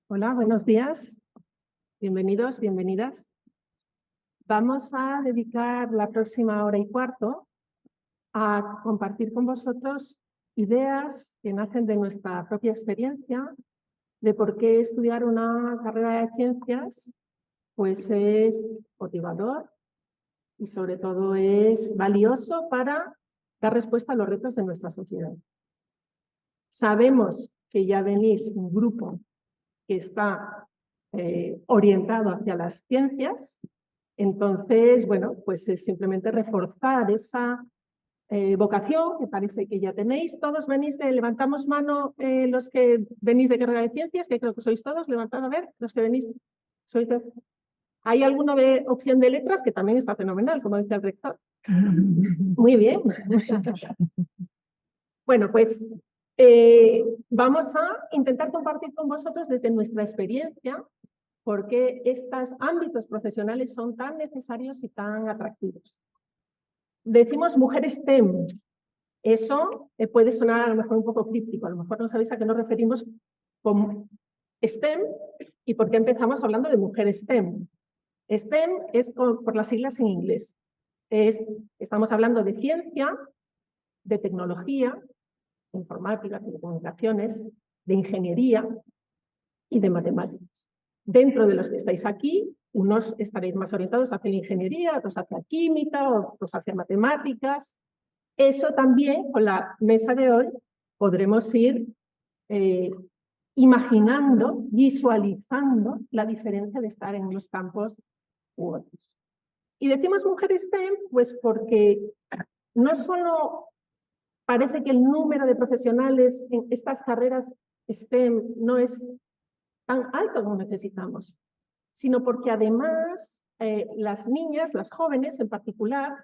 Hola, buenos días. Bienvenidos, bienvenidas. Vamos a dedicar la próxima hora y cuarto a compartir con vosotros ideas que nacen de nuestra propia experiencia de por qué estudiar una carrera de ciencias pues es motivador y sobre todo es valioso para dar respuesta a los retos de nuestra sociedad. Sabemos que ya venís un grupo que está orientado hacia las ciencias. Entonces, bueno, pues es simplemente reforzar esa vocación que parece que ya tenéis. Todos venís de, levantamos mano los que venís de carrera de ciencias, que creo que sois todos, levantad a ver, los que venís, sois de... Hay alguno de opción de letras que también está fenomenal, como dice el rector. Muy bien. Bueno, pues vamos a intentar compartir con vosotros desde nuestra experiencia por qué estos ámbitos profesionales son tan necesarios y tan atractivos. Decimos mujeres STEM. Eso puede sonar a lo mejor un poco críptico, a lo mejor no sabéis a qué nos referimos con STEM y por qué empezamos hablando de mujeres STEM. STEM es por las siglas en inglés. Estamos hablando de ciencia, de tecnología, de informática, de comunicaciones, de ingeniería y de matemáticas. Dentro de los que estáis aquí, unos estaréis más orientados hacia la ingeniería, otros hacia química, otros hacia matemáticas. Eso también, con la mesa de hoy, podremos ir imaginando, visualizando la diferencia de estar en unos campos u otros. Y decimos mujeres STEM, pues porque no solo parece que el número de profesionales en estas carreras STEM no es tan alto como necesitamos, sino porque además las niñas, las jóvenes en particular,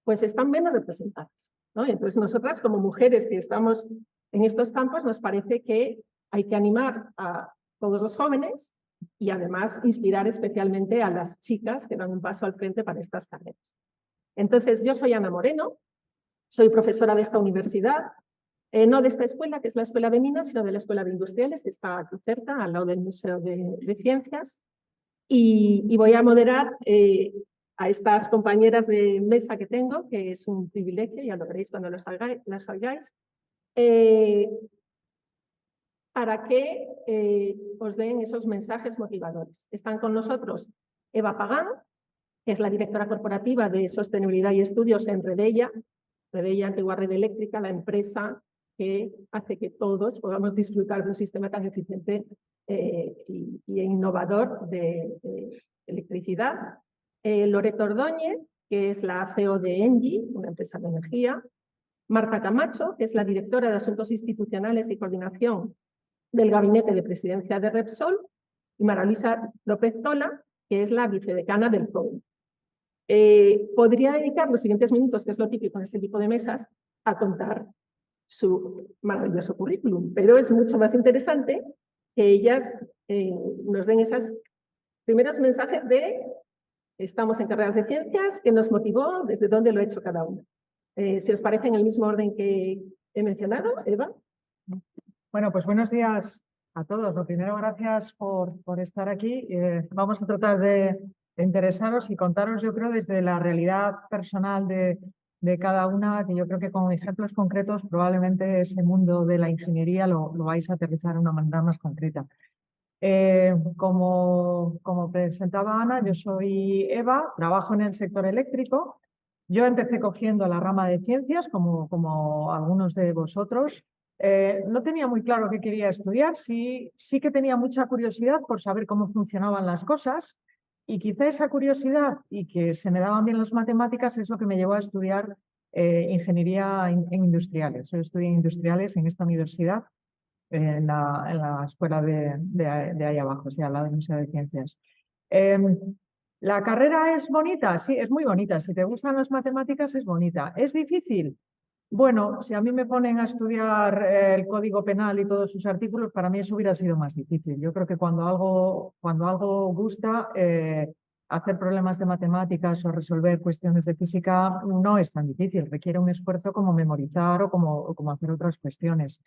pues están menos representadas, ¿no? Y entonces nosotras como mujeres que estamos en estos campos nos parece que hay que animar a todos los jóvenes y además inspirar especialmente a las chicas que dan un paso al frente para estas carreras. Entonces yo soy Ana Moreno, soy profesora de esta universidad, no de esta escuela, que es la Escuela de Minas, sino de la Escuela de Industriales, que está aquí cerca, al lado del Museo de Ciencias. Y voy a moderar a estas compañeras de mesa que tengo, que es un privilegio, ya lo veréis cuando los oigáis, para que os den esos mensajes motivadores. Están con nosotros Eva Pagán, que es la directora corporativa de Sostenibilidad y Estudios en Redella, Antigua Red Eléctrica, la empresa que hace que todos podamos disfrutar de un sistema tan eficiente e innovador de electricidad. Loreto Ordóñez, que es la CEO de Engie, una empresa de energía. Marta Camacho, que es la directora de Asuntos Institucionales y Coordinación del Gabinete de Presidencia de Repsol. Y María Luisa López Tola, que es la vicedecana del COU. Podría dedicar los siguientes minutos, que es lo típico en este tipo de mesas, a contar su maravilloso currículum, pero es mucho más interesante que ellas nos den esos primeros mensajes de estamos en carreras de ciencias, qué nos motivó, desde dónde lo ha hecho cada uno. Si os parece en el mismo orden que he mencionado, Eva. Bueno, pues buenos días a todos. Lo primero, gracias por estar aquí. Vamos a tratar de interesaros y contaros, yo creo, desde la realidad personal de cada una, que yo creo que con ejemplos concretos probablemente ese mundo de la ingeniería lo vais a aterrizar de una manera más concreta. Como presentaba Ana, yo soy Eva, trabajo en el sector eléctrico. Yo empecé cogiendo la rama de ciencias, como algunos de vosotros. No tenía muy claro qué quería estudiar, sí que tenía mucha curiosidad por saber cómo funcionaban las cosas y quizá esa curiosidad y que se me daban bien las matemáticas es lo que me llevó a estudiar ingeniería en industriales. Yo estudié industriales en esta universidad, en la escuela de ahí abajo, o sea, al lado del Museo de Ciencias. ¿La carrera es bonita? Sí, es muy bonita. Si te gustan las matemáticas, es bonita. ¿Es difícil? Bueno, si a mí me ponen a estudiar el Código Penal y todos sus artículos, para mí eso hubiera sido más difícil. Yo creo que cuando algo gusta, hacer problemas de matemáticas o resolver cuestiones de física no es tan difícil. Requiere un esfuerzo como memorizar o como hacer otras cuestiones.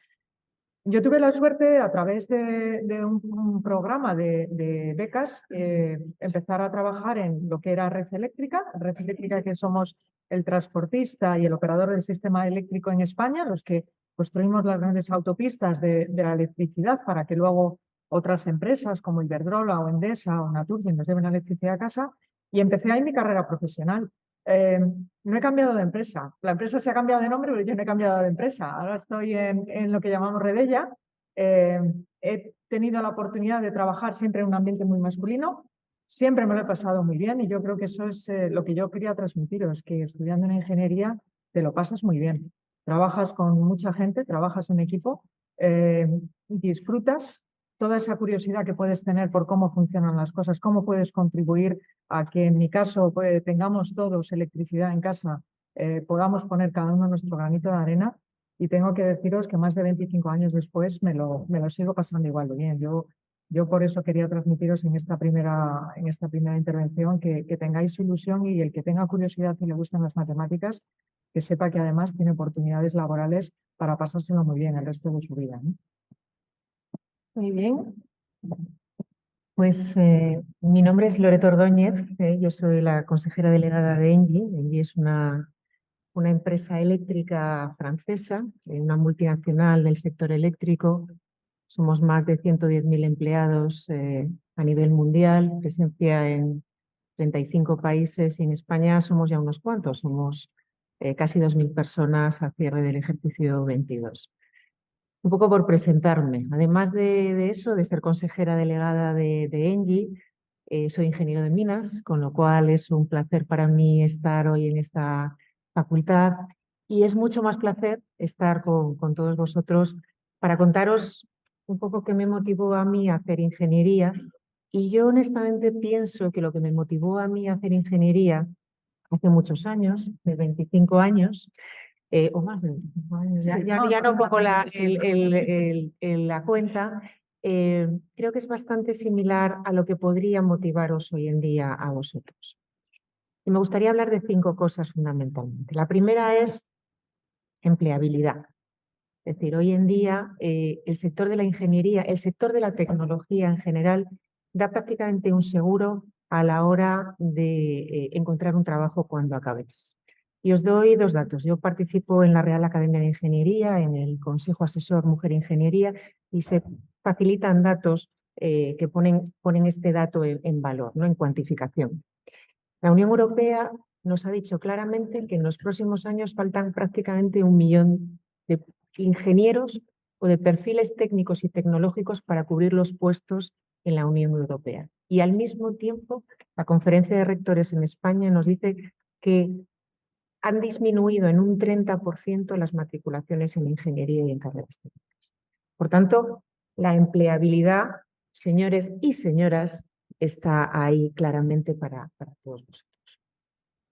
Yo tuve la suerte, a través de un programa de becas, empezar a trabajar en lo que era red eléctrica que somos el transportista y el operador del sistema eléctrico en España, los que construimos las grandes autopistas de la electricidad para que luego otras empresas como Iberdrola o Endesa o Naturgy nos lleven la electricidad a casa. Y empecé ahí mi carrera profesional. Eh, no he cambiado de empresa. La empresa se ha cambiado de nombre, pero yo no he cambiado de empresa. Ahora estoy en lo que llamamos Redella. He tenido la oportunidad de trabajar siempre en un ambiente muy masculino. Siempre me lo he pasado muy bien y yo creo que eso es lo que yo quería transmitiros, que estudiando en ingeniería te lo pasas muy bien. Trabajas con mucha gente, trabajas en equipo, disfrutas toda esa curiosidad que puedes tener por cómo funcionan las cosas, cómo puedes contribuir a que en mi caso tengamos todos electricidad en casa, podamos poner cada uno nuestro granito de arena. Y tengo que deciros que más de 25 años después me lo sigo pasando igual de bien. Yo por eso quería transmitiros en esta primera intervención que tengáis ilusión y el que tenga curiosidad y le gustan las matemáticas, que sepa que además tiene oportunidades laborales para pasárselo muy bien el resto de su vida, ¿no? Muy bien. Pues mi nombre es Loreto Ordóñez, yo soy la consejera delegada de ENGIE. ENGIE es una empresa eléctrica francesa, una multinacional del sector eléctrico. Somos más de 110.000 empleados a nivel mundial, presencia en 35 países y en España somos ya unos cuantos, somos casi 2.000 personas a cierre del ejercicio 22. Un poco por presentarme. Además de eso, de ser consejera delegada de ENGIE, soy ingeniero de minas, con lo cual es un placer para mí estar hoy en esta facultad y es mucho más placer estar con todos vosotros para contaros un poco qué me motivó a mí a hacer ingeniería. Y yo honestamente pienso que lo que me motivó a mí a hacer ingeniería hace muchos años, de 25 años, o más de 25 años, ya no pongo la cuenta, creo que es bastante similar a lo que podría motivaros hoy en día a vosotros. Y me gustaría hablar de 5 cosas fundamentalmente. La primera es empleabilidad. Es decir, hoy en día el sector de la ingeniería, el sector de la tecnología en general, da prácticamente un seguro a la hora de encontrar un trabajo cuando acabéis. Y os doy 2 datos. Yo participo en la Real Academia de Ingeniería, en el Consejo Asesor Mujer Ingeniería, y se facilitan datos que ponen este dato en valor, ¿no? En cuantificación. La Unión Europea nos ha dicho claramente que en los próximos años faltan prácticamente 1 millón de ingenieros o de perfiles técnicos y tecnológicos para cubrir los puestos en la Unión Europea. Y al mismo tiempo, la Conferencia de Rectores en España nos dice que han disminuido en un 30% las matriculaciones en ingeniería y en carreras técnicas. Por tanto, la empleabilidad, señores y señoras, está ahí claramente para todos vosotros.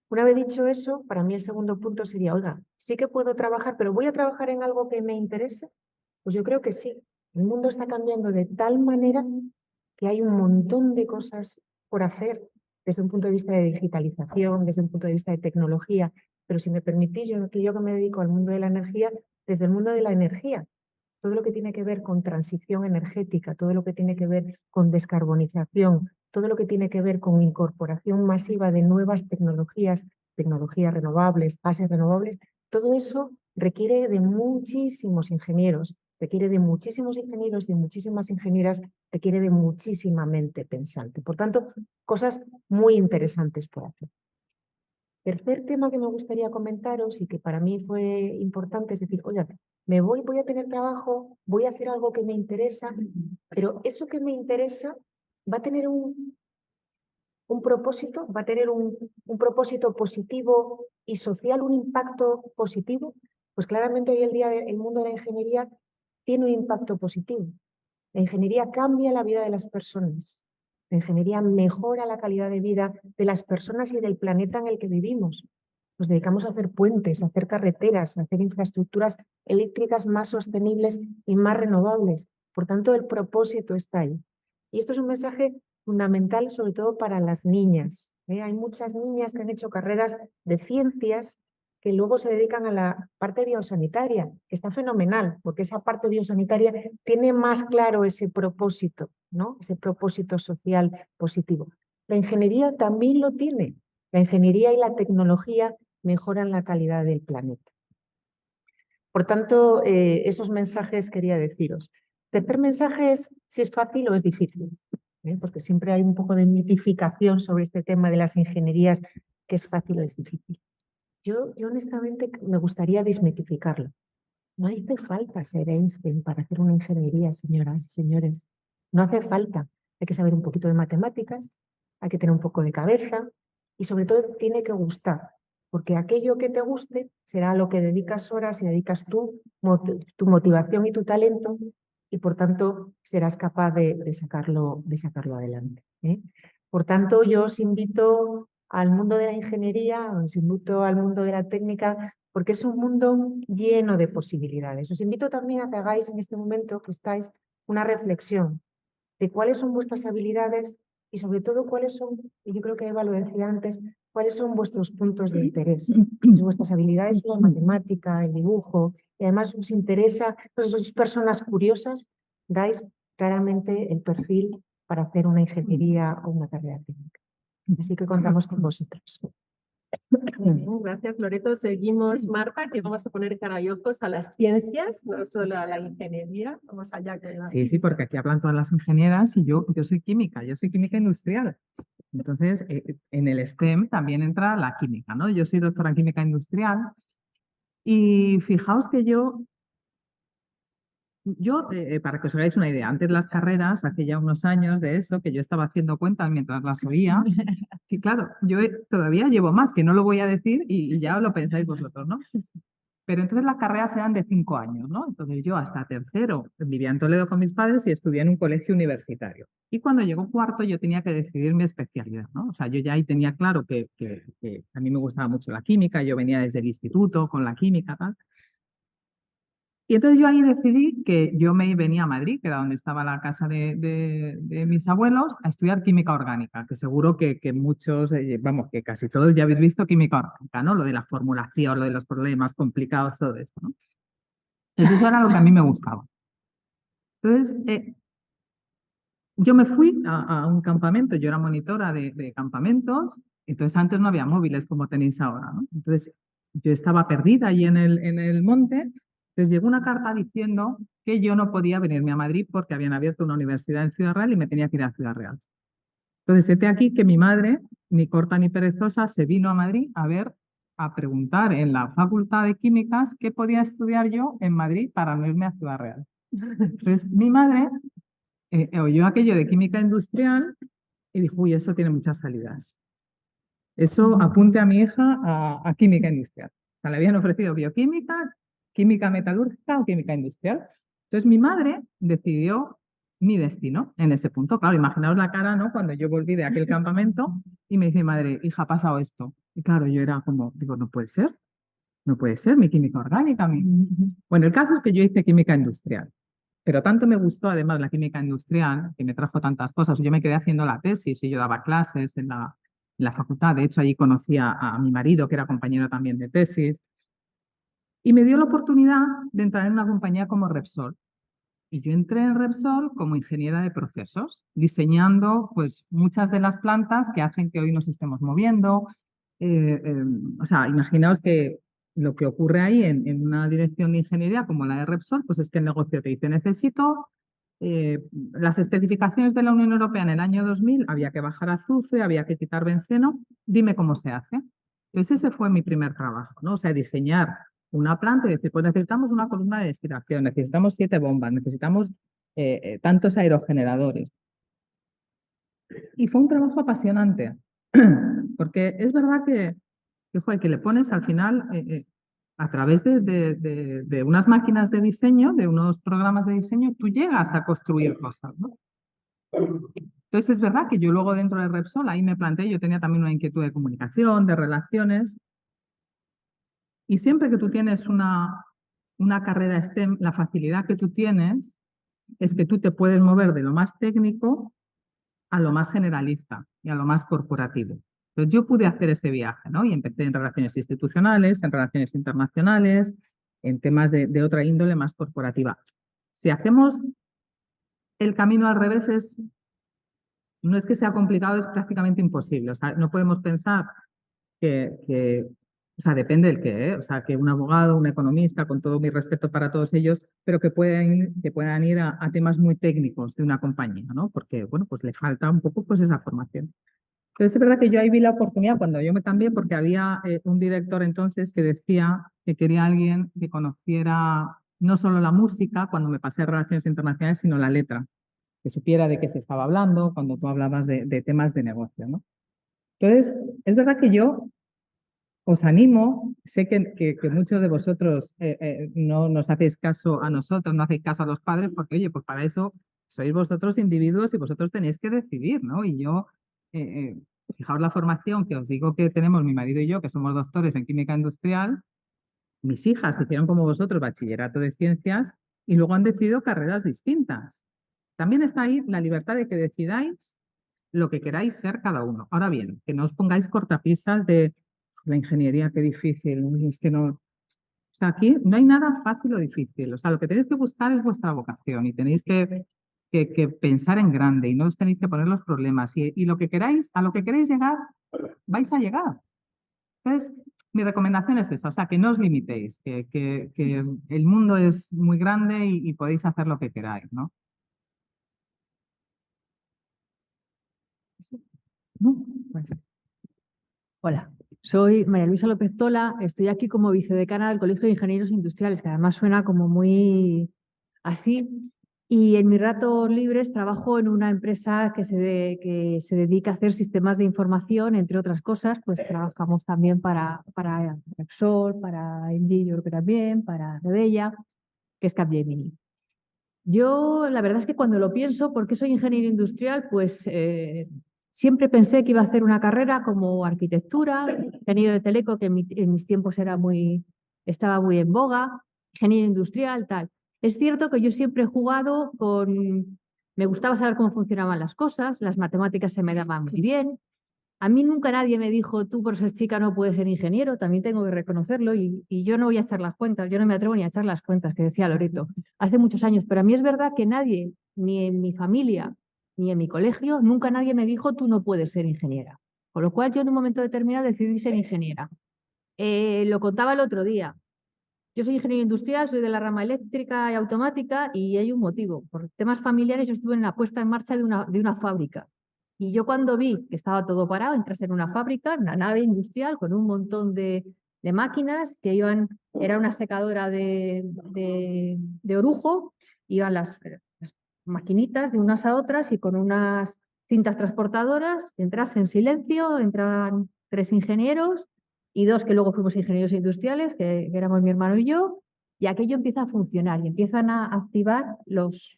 Una vez dicho eso, para mí el segundo punto sería, oiga, sí que puedo trabajar, pero ¿voy a trabajar en algo que me interese? Pues yo creo que sí. El mundo está cambiando de tal manera que hay un montón de cosas por hacer desde un punto de vista de digitalización, desde un punto de vista de tecnología, pero si me permitís, yo que me dedico al mundo de la energía, desde el mundo de la energía, todo lo que tiene que ver con transición energética, todo lo que tiene que ver con descarbonización, todo lo que tiene que ver con incorporación masiva de nuevas tecnologías, tecnologías renovables, bases renovables, todo eso requiere de muchísimos ingenieros, requiere de muchísimos ingenieros y muchísimas ingenieras, requiere de muchísima mente pensante. Por tanto, cosas muy interesantes por hacer. Tercer tema que me gustaría comentaros y que para mí fue importante es decir, oye, voy a tener trabajo, voy a hacer algo que me interesa, pero eso que me interesa va a tener un propósito, va a tener un propósito positivo y social, un impacto positivo. Pues claramente hoy en día el mundo de la ingeniería tiene un impacto positivo. La ingeniería cambia la vida de las personas. La ingeniería mejora la calidad de vida de las personas y del planeta en el que vivimos. Nos dedicamos a hacer puentes, a hacer carreteras, a hacer infraestructuras eléctricas más sostenibles y más renovables. Por tanto, el propósito está ahí. Y esto es un mensaje fundamental, sobre todo para las niñas. Hay muchas niñas que han hecho carreras de ciencias que luego se dedican a la parte biosanitaria, que está fenomenal, porque esa parte biosanitaria tiene más claro ese propósito, ¿no? Ese propósito social positivo. La ingeniería también lo tiene. La ingeniería y la tecnología mejoran la calidad del planeta. Por tanto, esos mensajes quería deciros. Tercer mensaje es si es fácil o es difícil, porque siempre hay un poco de mitificación sobre este tema de las ingenierías, que es fácil o es difícil. Yo honestamente me gustaría desmitificarlo. No hace falta ser Einstein para hacer una ingeniería, señoras y señores. No hace falta. Hay que saber un poquito de matemáticas, hay que tener un poco de cabeza y sobre todo tiene que gustar, porque aquello que te guste será a lo que dedicas horas y dedicas tu motivación y tu talento y por tanto serás capaz de sacarlo adelante, ¿eh? Por tanto, yo os invito al mundo de la ingeniería, os invito al mundo de la técnica, porque es un mundo lleno de posibilidades. Os invito también a que hagáis en este momento que estáis una reflexión de cuáles son vuestras habilidades y sobre todo cuáles son, y yo creo que Eva lo decía antes, cuáles son vuestros puntos de interés. Si vuestras habilidades son la matemática, el dibujo, y además os interesa, pues sois personas curiosas, dais claramente el perfil para hacer una ingeniería o una carrera técnica. Así que contamos con vosotros. Muy bien, gracias Loreto. Seguimos, Marta, que vamos a poner cara y ojos a las ciencias, no solo a la ingeniería. Vamos allá con la... Sí, porque aquí hablan todas las ingenieras y yo soy química industrial. Entonces, en el STEM también entra la química, ¿no? Yo soy doctora en química industrial y fijaos que para que os hagáis una idea, antes las carreras, hace ya unos años de eso, que yo estaba haciendo cuentas mientras las oía, y claro, yo todavía llevo más, que no lo voy a decir y ya lo pensáis vosotros, ¿no? Pero entonces las carreras eran de 5 años, ¿no? Entonces yo hasta tercero vivía en Toledo con mis padres y estudié en un colegio universitario. Y cuando llegó cuarto yo tenía que decidir mi especialidad, ¿no? O sea, yo ya ahí tenía claro que a mí me gustaba mucho la química, yo venía desde el instituto con la química, tal. Y entonces yo ahí decidí que yo me venía a Madrid, que era donde estaba la casa de mis abuelos, a estudiar química orgánica, que seguro que muchos, vamos, que casi todos ya habéis visto química orgánica, ¿no? Lo de la formulación, lo de los problemas complicados, todo esto, ¿no? Entonces eso era lo que a mí me gustaba. Entonces, yo me fui a un campamento, yo era monitora de campamentos, entonces antes no había móviles como tenéis ahora, ¿no? Entonces yo estaba perdida ahí en el monte. Entonces llegó una carta diciendo que yo no podía venirme a Madrid porque habían abierto una universidad en Ciudad Real y me tenía que ir a Ciudad Real. Entonces, este aquí que mi madre, ni corta ni perezosa, se vino a Madrid a preguntar en la Facultad de Químicas qué podía estudiar yo en Madrid para no irme a Ciudad Real. Entonces, mi madre oyó aquello de química industrial y dijo, uy, eso tiene muchas salidas. Eso apunte a mi hija a química industrial. O sea, le habían ofrecido bioquímica, química metalúrgica o química industrial. Entonces mi madre decidió mi destino en ese punto. Claro, imaginaos la cara, ¿no? Cuando yo volví de aquel campamento y me dice mi madre, hija, ha pasado esto. Y claro, yo era como, digo, no puede ser, mi química orgánica. Bueno, el caso es que yo hice química industrial. Pero tanto me gustó además la química industrial, que me trajo tantas cosas. Yo me quedé haciendo la tesis y yo daba clases en la facultad. De hecho, allí conocí a mi marido, que era compañero también de tesis. Y me dio la oportunidad de entrar en una compañía como Repsol. Y yo entré en Repsol como ingeniera de procesos, diseñando pues, muchas de las plantas que hacen que hoy nos estemos moviendo. O sea, imaginaos que lo que ocurre ahí en una dirección de ingeniería como la de Repsol, pues es que el negocio te dice, necesito las especificaciones de la Unión Europea en el año 2000, había que bajar azufre, había que quitar benceno, dime cómo se hace. Entonces ese fue mi primer trabajo, ¿no? O sea, diseñar una planta y decir, pues necesitamos una columna de destilación, necesitamos 7 bombas, necesitamos tantos aerogeneradores. Y fue un trabajo apasionante, porque es verdad que le pones al final, a través de unas máquinas de diseño, de unos programas de diseño, tú llegas a construir cosas, ¿no? Entonces es verdad que yo luego dentro de Repsol, ahí me planteé, yo tenía también una inquietud de comunicación, de relaciones, y siempre que tú tienes una carrera STEM, la facilidad que tú tienes es que tú te puedes mover de lo más técnico a lo más generalista y a lo más corporativo. Entonces, yo pude hacer ese viaje, ¿no? Y empecé en relaciones institucionales, en relaciones internacionales, en temas de otra índole más corporativa. Si hacemos el camino al revés, no es que sea complicado, es prácticamente imposible. O sea, no podemos pensar o sea, depende del qué, ¿eh? O sea, que un abogado, un economista, con todo mi respeto para todos ellos, pero que puedan ir a temas muy técnicos de una compañía, ¿no? Porque, bueno, pues le falta un poco pues esa formación. Entonces, es verdad que yo ahí vi la oportunidad cuando yo me cambié, porque había un director entonces que decía que quería alguien que conociera no solo la música cuando me pasé a relaciones internacionales, sino la letra, que supiera de qué se estaba hablando cuando tú hablabas de temas de negocio, ¿no? Entonces, es verdad que yo os animo, sé que muchos de vosotros no nos hacéis caso a nosotros, no hacéis caso a los padres, porque oye, pues para eso sois vosotros individuos y vosotros tenéis que decidir, ¿no? Y yo, eh, fijaos la formación que os digo que tenemos mi marido y yo, que somos doctores en química industrial, mis hijas hicieron como vosotros bachillerato de ciencias y luego han decidido carreras distintas. También está ahí la libertad de que decidáis lo que queráis ser cada uno. Ahora bien, que no os pongáis cortapisas de la ingeniería, qué difícil, es que no. O sea, aquí no hay nada fácil o difícil. O sea, lo que tenéis que buscar es vuestra vocación y tenéis que pensar en grande y no os tenéis que poner los problemas. Y lo que queráis, a lo que queréis llegar, vais a llegar. Entonces, mi recomendación es esa, o sea, que no os limitéis, que el mundo es muy grande y podéis hacer lo que queráis, ¿no? No, pues, Hola, soy María Luisa López Tola, estoy aquí como vicedecana del Colegio de Ingenieros Industriales, que además suena como muy así. Y en mis ratos libres trabajo en una empresa que se dedica a hacer sistemas de información, entre otras cosas, pues trabajamos también para Repsol, para Engie, yo creo que también, para Redella, que es Capgemini. Yo, la verdad es que cuando lo pienso, ¿por qué soy ingeniero industrial? Pues siempre pensé que iba a hacer una carrera como arquitectura, ingeniero de teleco, que en mis tiempos estaba muy en boga, ingeniero industrial, tal. Es cierto que yo siempre he jugado me gustaba saber cómo funcionaban las cosas, las matemáticas se me daban muy bien. A mí nunca nadie me dijo, tú por ser chica no puedes ser ingeniero, también tengo que reconocerlo y yo no voy a echar las cuentas, yo no me atrevo ni a echar las cuentas, que decía Loreto, hace muchos años, pero a mí es verdad que nadie, ni en mi familia, ni en mi colegio, nunca nadie me dijo, tú no puedes ser ingeniera. Con lo cual yo en un momento determinado decidí ser ingeniera. Lo contaba el otro día. Yo soy ingeniero industrial, soy de la rama eléctrica y automática y hay un motivo. Por temas familiares yo estuve en la puesta en marcha de una fábrica. Y yo cuando vi que estaba todo parado, entras en una fábrica, una nave industrial con un montón de máquinas que era una secadora de orujo, iban las maquinitas de unas a otras y con unas cintas transportadoras, entras en silencio, entran 3 ingenieros y 2 que luego fuimos ingenieros industriales, que éramos mi hermano y yo, y aquello empieza a funcionar y empiezan a activar los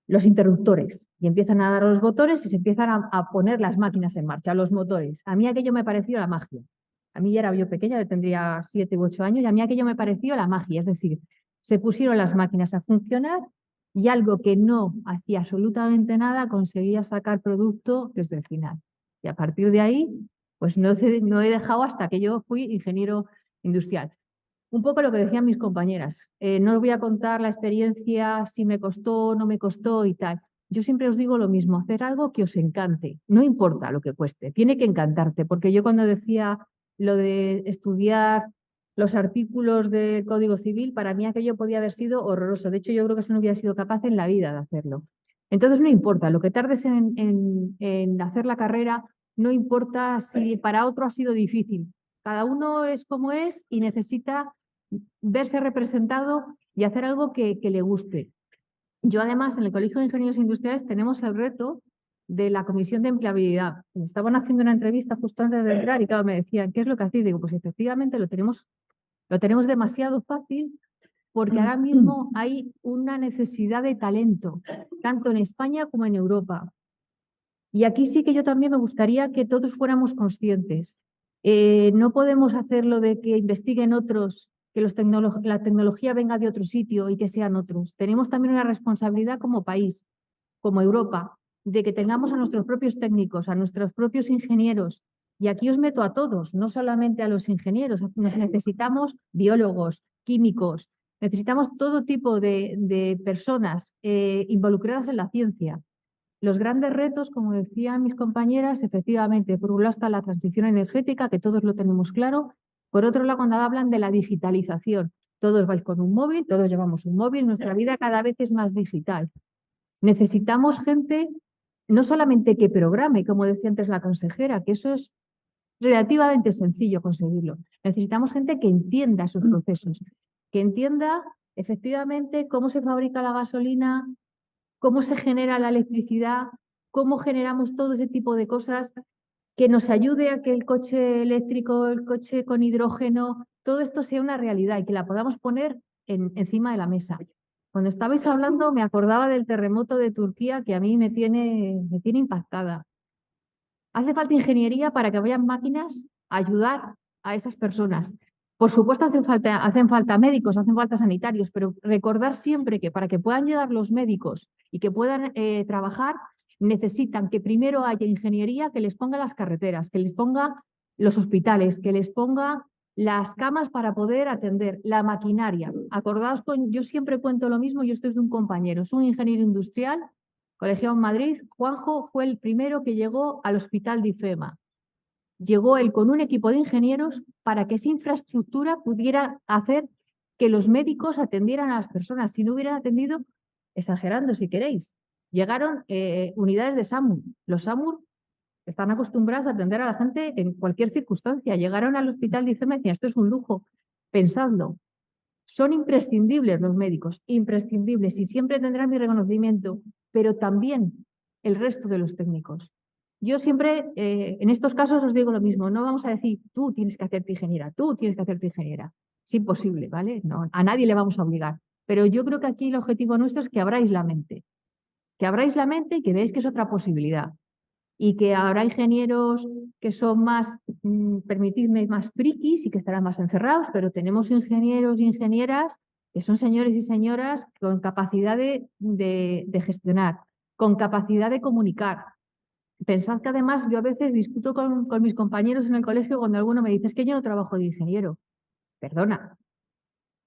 interruptores y empiezan a dar los botones y se empiezan a poner las máquinas en marcha, los motores. A mí aquello me pareció la magia. A mí ya era yo pequeña, yo tendría 7 u 8 años, y a mí aquello me pareció la magia. Es decir, se pusieron las máquinas a funcionar y algo que no hacía absolutamente nada conseguía sacar producto desde el final. Y a partir de ahí, pues no he dejado hasta que yo fui ingeniero industrial. Un poco lo que decían mis compañeras. No os voy a contar la experiencia, si me costó, no me costó y tal. Yo siempre os digo lo mismo, hacer algo que os encante, no importa lo que cueste, tiene que encantarte, porque yo cuando decía lo de estudiar los artículos del Código Civil, para mí aquello podía haber sido horroroso. De hecho, yo creo que eso no hubiera sido capaz en la vida de hacerlo. Entonces, no importa, lo que tardes en hacer la carrera, no importa si para otro ha sido difícil. Cada uno es como es y necesita verse representado y hacer algo que le guste. Yo además en el Colegio de Ingenieros Industriales tenemos el reto de la comisión de empleabilidad. Me estaban haciendo una entrevista justo antes de entrar y claro, me decían, ¿qué es lo que hacéis? Digo, pues efectivamente lo tenemos demasiado fácil porque ahora mismo hay una necesidad de talento, tanto en España como en Europa. Y aquí sí que yo también me gustaría que todos fuéramos conscientes. No podemos hacerlo de que investiguen otros, que la tecnología venga de otro sitio y que sean otros. Tenemos también una responsabilidad como país, como Europa, de que tengamos a nuestros propios técnicos, a nuestros propios ingenieros Y aquí os meto a todos, no solamente a los ingenieros. Necesitamos biólogos, químicos, necesitamos todo tipo de personas involucradas en la ciencia. Los grandes retos, como decían mis compañeras, efectivamente, por un lado está la transición energética, que todos lo tenemos claro. Por otro lado, cuando hablan de la digitalización, todos vais con un móvil, todos llevamos un móvil, nuestra vida cada vez es más digital. Necesitamos gente no solamente que programe, como decía antes la consejera, que eso es relativamente sencillo conseguirlo. Necesitamos gente que entienda esos procesos, que entienda efectivamente cómo se fabrica la gasolina, cómo se genera la electricidad, cómo generamos todo ese tipo de cosas, que nos ayude a que el coche eléctrico, el coche con hidrógeno, todo esto sea una realidad y que la podamos poner encima de la mesa. Cuando estabais hablando me acordaba del terremoto de Turquía que a mí me tiene impactada. Hace falta ingeniería para que vayan máquinas a ayudar a esas personas. Por supuesto hacen falta médicos, hacen falta sanitarios, pero recordar siempre que para que puedan llegar los médicos y que puedan trabajar, necesitan que primero haya ingeniería que les ponga las carreteras, que les ponga los hospitales, que les ponga las camas para poder atender, la maquinaria. Acordaos, yo siempre cuento lo mismo y esto es de un compañero, es un ingeniero industrial, colegiado en Madrid. Juanjo fue el primero que llegó al hospital de IFEMA. Llegó él con un equipo de ingenieros para que esa infraestructura pudiera hacer que los médicos atendieran a las personas. Si no hubieran atendido, exagerando si queréis, llegaron unidades de SAMUR. Los SAMUR están acostumbrados a atender a la gente en cualquier circunstancia. Llegaron al hospital de IFEMA y decían, esto es un lujo. Pensando, son imprescindibles los médicos, imprescindibles, y siempre tendrán mi reconocimiento, pero también el resto de los técnicos. Yo siempre, en estos casos os digo lo mismo, no vamos a decir, tú tienes que hacerte ingeniera, tú tienes que hacerte ingeniera. Es imposible, ¿vale? No, a nadie le vamos a obligar. Pero yo creo que aquí el objetivo nuestro es que abráis la mente y que veáis que es otra posibilidad. Y que habrá ingenieros que son más, permitidme, más frikis y que estarán más encerrados, pero tenemos ingenieros y ingenieras que son señores y señoras con capacidad de gestionar, con capacidad de comunicar. Pensad que además yo a veces discuto con mis compañeros en el colegio cuando alguno me dice, es que yo no trabajo de ingeniero. Perdona,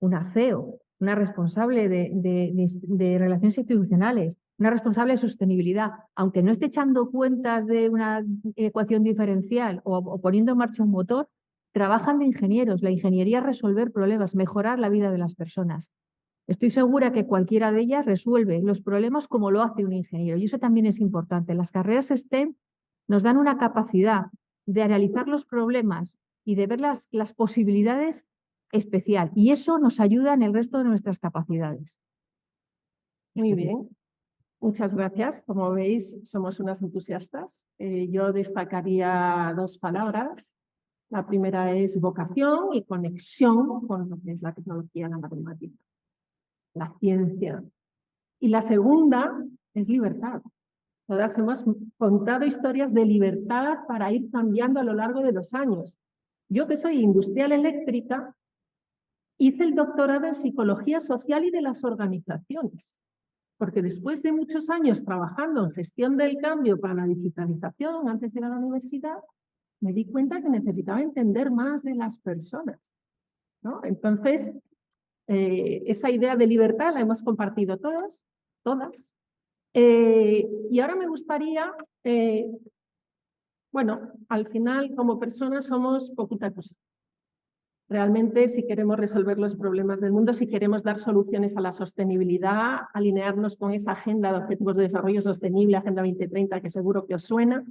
una CEO, una responsable de relaciones institucionales, una responsable de sostenibilidad, aunque no esté echando cuentas de una ecuación diferencial o poniendo en marcha un motor, trabajan de ingenieros. La ingeniería es resolver problemas, mejorar la vida de las personas. Estoy segura que cualquiera de ellas resuelve los problemas como lo hace un ingeniero, y eso también es importante. Las carreras STEM nos dan una capacidad de analizar los problemas y de ver las posibilidades especial, y eso nos ayuda en el resto de nuestras capacidades. Muy bien, muchas gracias. Como veis, somos unas entusiastas. Yo destacaría dos palabras. La primera es vocación y conexión con lo que es la tecnología, la matemática, la ciencia. Y la segunda es libertad. Todas hemos contado historias de libertad para ir cambiando a lo largo de los años. Yo, que soy industrial eléctrica, hice el doctorado en Psicología Social y de las Organizaciones, porque después de muchos años trabajando en gestión del cambio para la digitalización antes de ir a la universidad, me di cuenta que necesitaba entender más de las personas, ¿no? Entonces, esa idea de libertad la hemos compartido todas. Y ahora me gustaría, bueno, al final como personas somos poquita cosa. Realmente, si queremos resolver los problemas del mundo, si queremos dar soluciones a la sostenibilidad, alinearnos con esa agenda de objetivos de desarrollo sostenible, Agenda 2030, que seguro que os suena,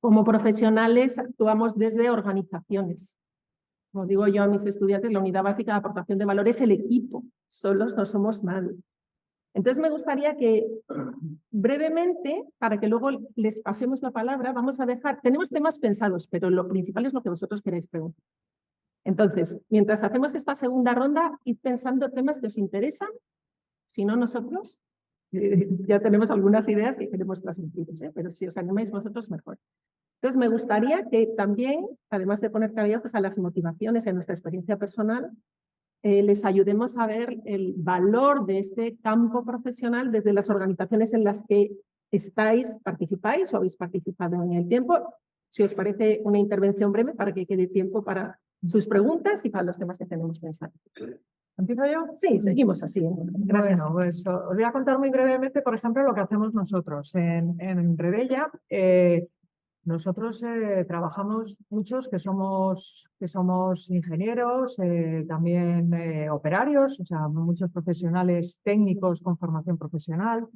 como profesionales actuamos desde organizaciones. Como digo yo a mis estudiantes, la unidad básica de aportación de valor es el equipo, solos no somos nadie. Entonces me gustaría que brevemente, para que luego les pasemos la palabra, vamos a dejar, tenemos temas pensados, pero lo principal es lo que vosotros queréis preguntar. Entonces, mientras hacemos esta segunda ronda, id pensando temas que os interesan. Si no, nosotros ya tenemos algunas ideas que queremos transmitir, pero si os animáis vosotros, mejor. Entonces, me gustaría que también, además de poner caballazos a las motivaciones en nuestra experiencia personal, les ayudemos a ver el valor de este campo profesional desde las organizaciones en las que participáis o habéis participado en el tiempo, si os parece, una intervención breve para que quede tiempo para sus preguntas y para los temas que tenemos pensados. ¿Empiezo yo? Sí, seguimos así. Gracias. Bueno, pues os voy a contar muy brevemente, por ejemplo, lo que hacemos nosotros. En Redella, nosotros trabajamos muchos que somos ingenieros, también operarios, o sea, muchos profesionales técnicos con formación profesional.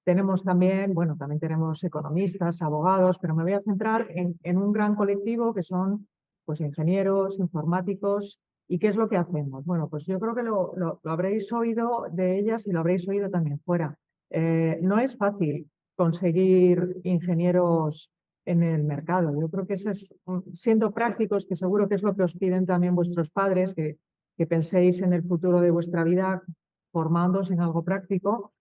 Tenemos también, bueno, también tenemos economistas, abogados, pero me voy a centrar en un gran colectivo que son pues ingenieros, informáticos. ¿Y qué es lo que hacemos? Bueno, pues yo creo que lo habréis oído de ellas y lo habréis oído también fuera. No es fácil conseguir ingenieros en el mercado. Yo creo que eso es, siendo prácticos, que seguro que es lo que os piden también vuestros padres, que penséis en el futuro de vuestra vida formándoos en algo práctico.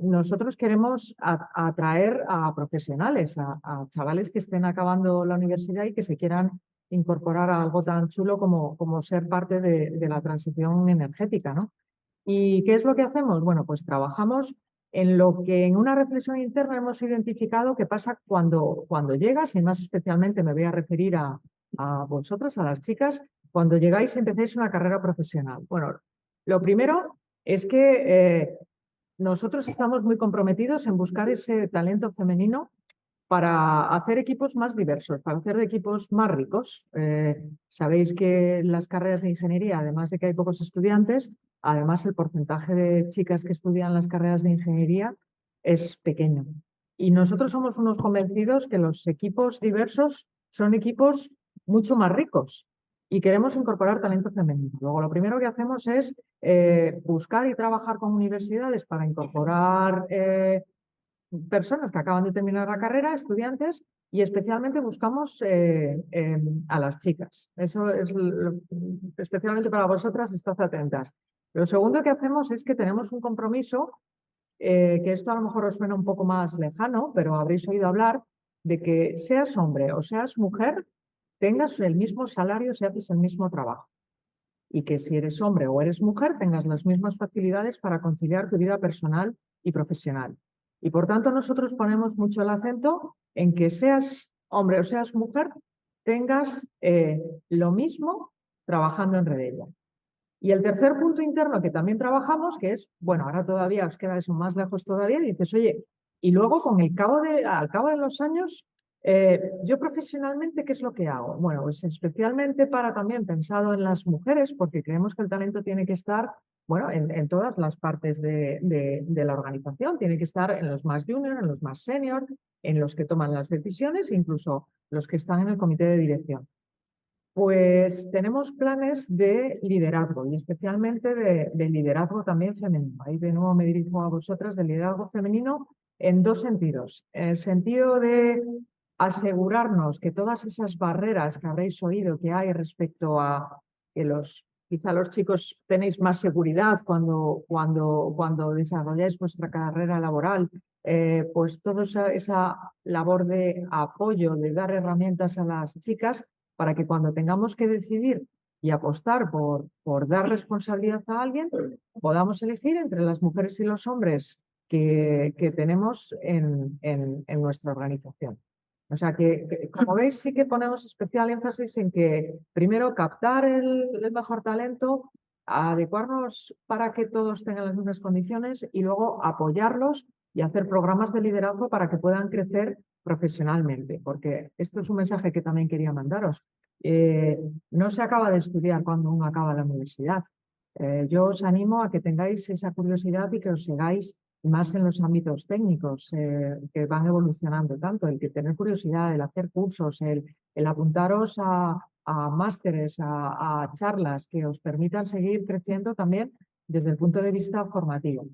Nosotros queremos atraer a profesionales, a chavales que estén acabando la universidad y que se quieran incorporar a algo tan chulo como ser parte de la transición energética, ¿no? ¿Y qué es lo que hacemos? Bueno, pues trabajamos en lo que en una reflexión interna hemos identificado que pasa cuando llegas, y más especialmente me voy a referir a vosotras, a las chicas, cuando llegáis y empecéis una carrera profesional. Bueno, lo primero es que nosotros estamos muy comprometidos en buscar ese talento femenino para hacer equipos más diversos, para hacer equipos más ricos. Sabéis que en las carreras de ingeniería, además de que hay pocos estudiantes, además el porcentaje de chicas que estudian las carreras de ingeniería es pequeño. Y nosotros somos unos convencidos que los equipos diversos son equipos mucho más ricos y queremos incorporar talento femenino. Luego, lo primero que hacemos es buscar y trabajar con universidades para incorporar personas que acaban de terminar la carrera, estudiantes, y especialmente buscamos a las chicas. Eso es especialmente para vosotras, estad atentas. Lo segundo que hacemos es que tenemos un compromiso, que esto a lo mejor os suena un poco más lejano, pero habréis oído hablar de que seas hombre o seas mujer, tengas el mismo salario si haces el mismo trabajo. Y que si eres hombre o eres mujer, tengas las mismas facilidades para conciliar tu vida personal y profesional. Y por tanto, nosotros ponemos mucho el acento en que seas hombre o seas mujer, tengas lo mismo trabajando en Redella. Y el tercer punto interno que también trabajamos, que es, bueno, ahora todavía os queda eso más lejos todavía, y dices, oye, y luego al cabo de los años, yo profesionalmente, ¿qué es lo que hago? Bueno, pues especialmente para también pensado en las mujeres, porque creemos que el talento tiene que estar, bueno, en todas las partes de la organización, tiene que estar en los más junior, en los más senior, en los que toman las decisiones, incluso los que están en el comité de dirección. Pues tenemos planes de liderazgo y especialmente de liderazgo también femenino. Ahí de nuevo me dirijo a vosotras, del liderazgo femenino en dos sentidos. En el sentido de asegurarnos que todas esas barreras que habréis oído que hay respecto a que quizá los chicos tenéis más seguridad cuando desarrolláis vuestra carrera laboral, pues toda esa labor de apoyo, de dar herramientas a las chicas, para que cuando tengamos que decidir y apostar por dar responsabilidad a alguien, podamos elegir entre las mujeres y los hombres que tenemos en nuestra organización. O sea que, como veis, sí que ponemos especial énfasis en que, primero, captar el mejor talento, adecuarnos para que todos tengan las mismas condiciones y luego apoyarlos y hacer programas de liderazgo para que puedan crecer profesionalmente, porque esto es un mensaje que también quería mandaros. No se acaba de estudiar cuando uno acaba la universidad. Yo os animo a que tengáis esa curiosidad y que os sigáis más en los ámbitos técnicos que van evolucionando tanto, el que tener curiosidad, el hacer cursos, el apuntaros a másteres, a charlas que os permitan seguir creciendo también desde el punto de vista formativo.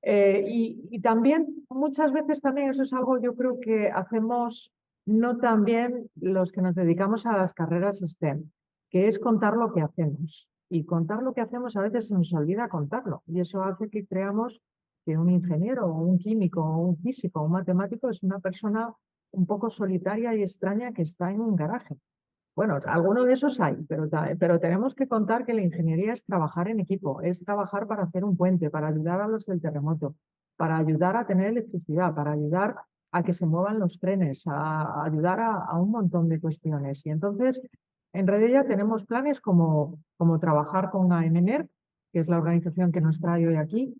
Y también, muchas veces también eso es algo yo creo que hacemos no tan bien los que nos dedicamos a las carreras STEM, que es contar lo que hacemos. Y contar lo que hacemos a veces se nos olvida contarlo. Y eso hace que creamos que un ingeniero, o un químico, o un físico, o un matemático es una persona un poco solitaria y extraña que está en un garaje. Bueno, alguno de esos hay, pero tenemos que contar que la ingeniería es trabajar en equipo, es trabajar para hacer un puente, para ayudar a los del terremoto, para ayudar a tener electricidad, para ayudar a que se muevan los trenes, a ayudar a un montón de cuestiones. Y entonces, en Redella tenemos planes como trabajar con AEMENER, que es la organización que nos trae hoy aquí,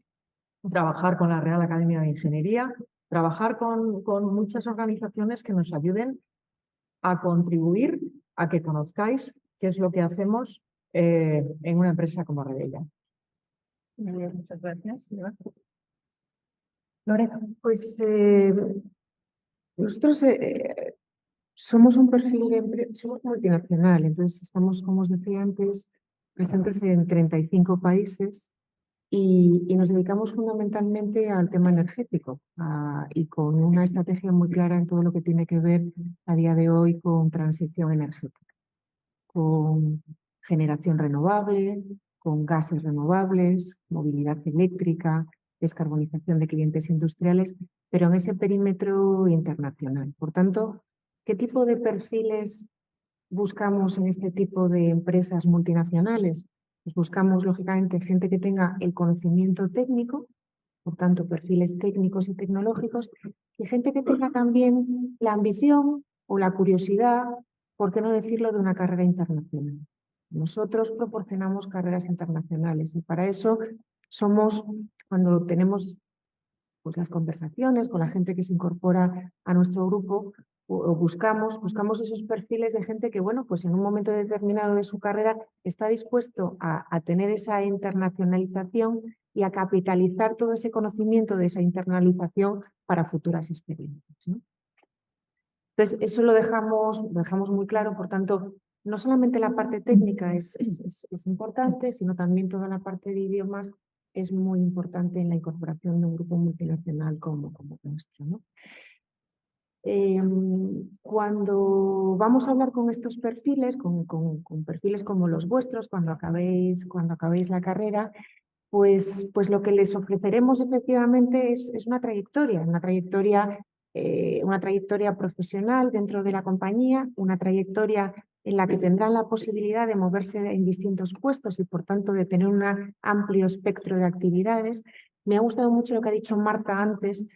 trabajar con la Real Academia de Ingeniería, trabajar con muchas organizaciones que nos ayuden a contribuir a que conozcáis qué es lo que hacemos en una empresa como Redella. Muy bien, muchas gracias. Lorena. Pues nosotros somos un perfil somos multinacional, entonces estamos, como os decía antes, presentes en 35 países y nos dedicamos fundamentalmente al tema energético y con una estrategia muy clara en todo lo que tiene que ver a día de hoy con transición energética, con generación renovable, con gases renovables, movilidad eléctrica, descarbonización de clientes industriales, pero en ese perímetro internacional. Por tanto, ¿qué tipo de perfiles buscamos en este tipo de empresas multinacionales? Pues buscamos, lógicamente, gente que tenga el conocimiento técnico, por tanto, perfiles técnicos y tecnológicos, y gente que tenga también la ambición o la curiosidad, por qué no decirlo, de una carrera internacional. Nosotros proporcionamos carreras internacionales y para eso somos, cuando tenemos pues, las conversaciones con la gente que se incorpora a nuestro grupo, o buscamos esos perfiles de gente que, bueno, pues en un momento determinado de su carrera está dispuesto a tener esa internacionalización y a capitalizar todo ese conocimiento de esa internalización para futuras experiencias, ¿no? Entonces, eso lo dejamos muy claro, por tanto, no solamente la parte técnica es importante, sino también toda la parte de idiomas es muy importante en la incorporación de un grupo multinacional como nuestro, ¿no? Cuando vamos a hablar con estos perfiles, con perfiles como los vuestros, cuando acabéis la carrera, pues lo que les ofreceremos efectivamente es una trayectoria profesional dentro de la compañía, una trayectoria en la que tendrán la posibilidad de moverse en distintos puestos y por tanto de tener un amplio espectro de actividades. Me ha gustado mucho lo que ha dicho Marta antes,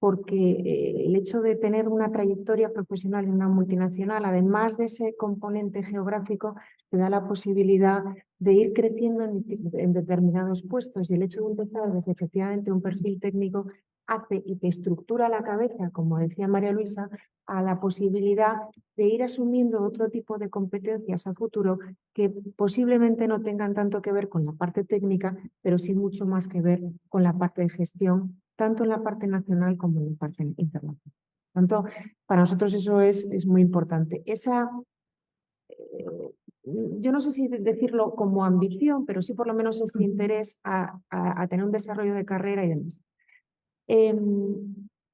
porque el hecho de tener una trayectoria profesional en una multinacional, además de ese componente geográfico, te da la posibilidad de ir creciendo en determinados puestos, y el hecho de empezar desde efectivamente un perfil técnico hace y te estructura la cabeza, como decía María Luisa, a la posibilidad de ir asumiendo otro tipo de competencias a futuro que posiblemente no tengan tanto que ver con la parte técnica, pero sí mucho más que ver con la parte de gestión, tanto en la parte nacional como en la parte internacional. Por tanto, para nosotros eso es muy importante. Yo no sé si decirlo como ambición, pero sí por lo menos ese interés a tener un desarrollo de carrera y demás.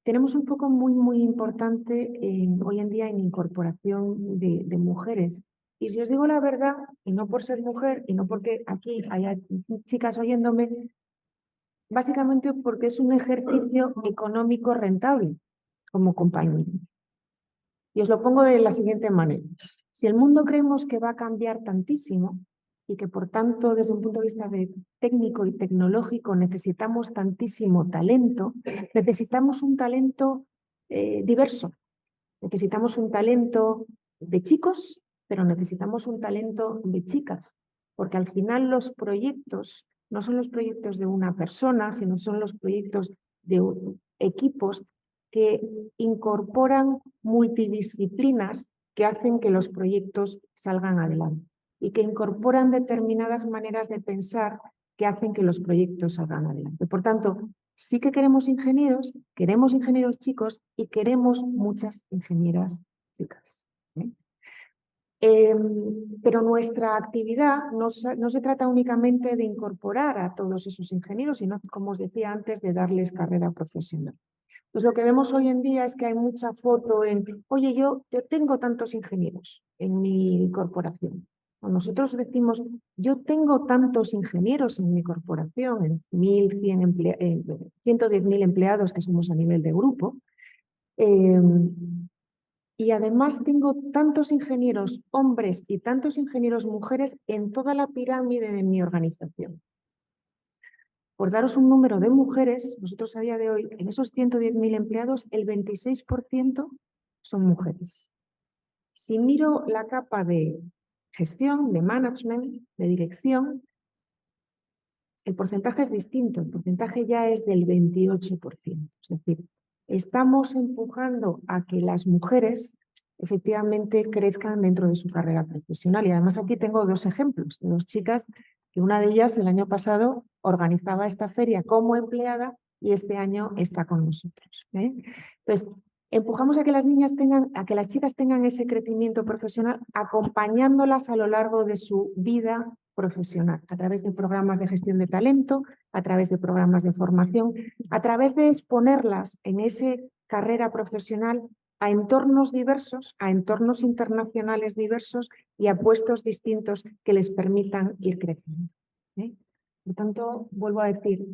Tenemos un foco muy importante hoy en día en incorporación de mujeres. Y si os digo la verdad, y no por ser mujer, y no porque aquí haya chicas oyéndome, básicamente porque es un ejercicio económico rentable como compañía. Y os lo pongo de la siguiente manera. Si el mundo creemos que va a cambiar tantísimo y que por tanto desde un punto de vista técnico y tecnológico necesitamos tantísimo talento, necesitamos un talento diverso. Necesitamos un talento de chicos, pero necesitamos un talento de chicas, porque al final los proyectos no son los proyectos de una persona, sino son los proyectos de equipos que incorporan multidisciplinas que hacen que los proyectos salgan adelante y que incorporan determinadas maneras de pensar que hacen que los proyectos salgan adelante. Por tanto, sí que queremos ingenieros chicos y queremos muchas ingenieras chicas. Pero nuestra actividad no se trata únicamente de incorporar a todos esos ingenieros, sino, como os decía antes, de darles carrera profesional. Pues lo que vemos hoy en día es que hay mucha foto en, oye, yo tengo tantos ingenieros en mi corporación. O nosotros decimos, yo tengo tantos ingenieros en mi corporación, en 110.000 empleados que somos a nivel de grupo. Y además tengo tantos ingenieros hombres y tantos ingenieros mujeres en toda la pirámide de mi organización. por daros un número de mujeres, nosotros a día de hoy, en esos 110.000 empleados, el 26% son mujeres. Si miro la capa de gestión, de management, de dirección, el porcentaje es distinto, el porcentaje ya es del 28%. Es decir, estamos empujando a que las mujeres efectivamente crezcan dentro de su carrera profesional. Y además aquí tengo dos ejemplos de dos chicas, que una de ellas el año pasado organizaba esta feria como empleada y este año está con nosotros. Entonces, empujamos a que las niñas tengan, a que las chicas tengan ese crecimiento profesional, acompañándolas a lo largo de su vida profesional, a través de programas de gestión de talento, a través de programas de formación, a través de exponerlas en esa carrera profesional a entornos diversos, a entornos internacionales diversos y a puestos distintos que les permitan ir creciendo. Por tanto, vuelvo a decir,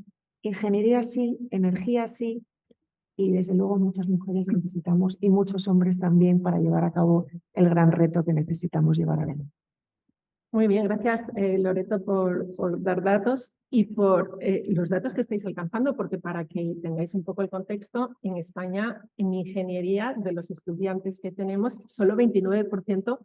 ingeniería sí, energía sí, y desde luego muchas mujeres necesitamos y muchos hombres también para llevar a cabo el gran reto que necesitamos llevar adelante. Muy bien, gracias Loreto por dar datos y por los datos que estáis alcanzando, porque para que tengáis un poco el contexto, en España, en ingeniería, de los estudiantes que tenemos, solo 29%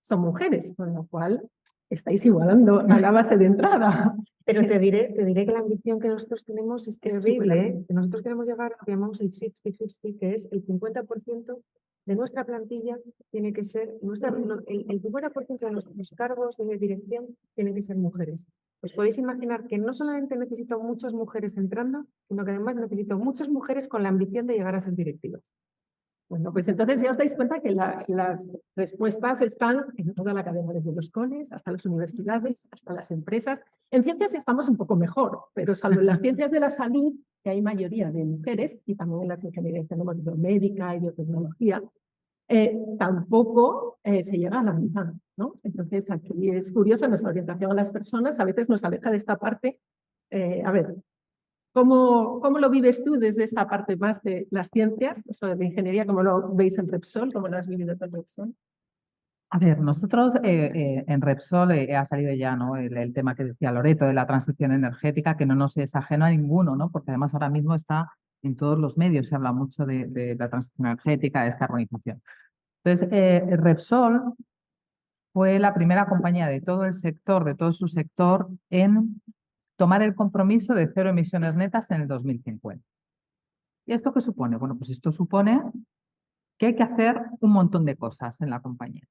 son mujeres, con lo cual estáis igualando a la base de entrada. Pero te diré que la ambición que nosotros tenemos es terrible, superable. que nosotros queremos llegar a lo que llamamos el 50-50, que es el 50% de nuestra plantilla tiene que ser, el 50% de nuestros cargos de dirección tienen que ser mujeres. Os podéis imaginar que no solamente necesito muchas mujeres entrando, sino que además necesito muchas mujeres con la ambición de llegar a ser directivas. Bueno, pues entonces ya os dais cuenta que las respuestas están en toda la cadena, desde los coles hasta las universidades, hasta las empresas. En ciencias estamos un poco mejor, pero salvo en las ciencias de la salud, que hay mayoría de mujeres, y también en las ingenierías tenemos biomédica y biotecnología, tampoco se llega a la mitad, ¿no? Entonces aquí es curioso, nuestra orientación a las personas a veces nos aleja de esta parte. A ver, ¿cómo lo vives tú desde esta parte más de las ciencias, o de ingeniería, cómo lo veis en Repsol, cómo lo has vivido en Repsol? A ver, nosotros en Repsol ha salido ya, ¿no? El tema que decía Loreto de la transición energética, que no nos es ajeno a ninguno, ¿no? Porque además ahora mismo está en todos los medios, se habla mucho de la transición energética, de descarbonización. Entonces, Repsol fue la primera compañía de todo el sector, de todo su sector, en tomar el compromiso de 0 emisiones netas en el 2050. ¿Y esto qué supone? Bueno, pues esto supone que hay que hacer un montón de cosas en la compañía.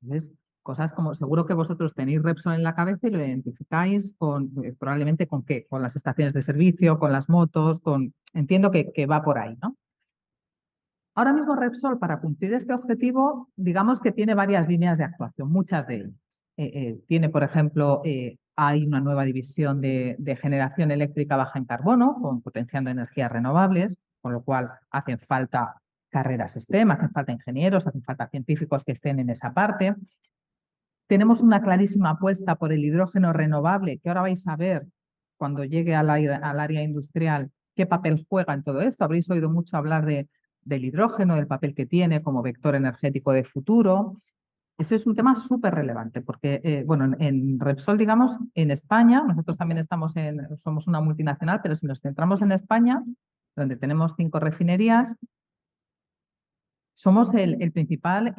Entonces, cosas como, seguro que vosotros tenéis Repsol en la cabeza y lo identificáis con, probablemente con qué, con las estaciones de servicio, con las motos, entiendo que va por ahí, ¿no? Ahora mismo Repsol, para cumplir este objetivo, digamos que tiene varias líneas de actuación, muchas de ellas. Tiene, por ejemplo, hay una nueva división de generación eléctrica baja en carbono, potenciando energías renovables, con lo cual hacen falta carreras STEM, hacen falta ingenieros, hacen falta científicos que estén en esa parte. Tenemos una clarísima apuesta por el hidrógeno renovable, que ahora vais a ver cuando llegue al área industrial qué papel juega en todo esto. Habréis oído mucho hablar del hidrógeno, del papel que tiene como vector energético de futuro. Eso es un tema súper relevante porque, bueno, en Repsol, digamos, en España, nosotros también somos una multinacional, pero si nos centramos en España, donde tenemos 5 refinerías, somos el principal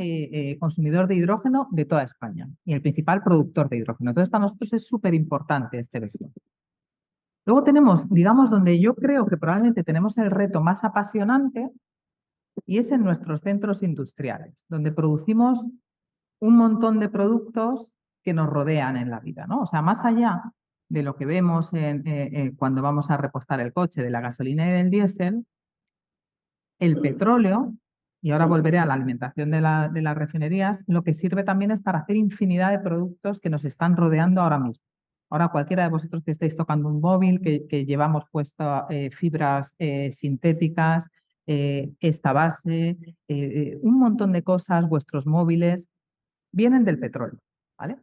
consumidor de hidrógeno de toda España y el principal productor de hidrógeno. Entonces, para nosotros es súper importante este vector. Luego tenemos, digamos, donde yo creo que probablemente tenemos el reto más apasionante, y es en nuestros centros industriales, donde producimos un montón de productos que nos rodean en la vida, ¿no? O sea, más allá de lo que vemos cuando vamos a repostar el coche, de la gasolina y del diésel, el petróleo, y ahora volveré a la alimentación de las refinerías, lo que sirve también es para hacer infinidad de productos que nos están rodeando ahora mismo. Ahora cualquiera de vosotros que estéis tocando un móvil, que llevamos puesto fibras sintéticas, esta base, un montón de cosas, vuestros móviles, vienen del petróleo, ¿vale?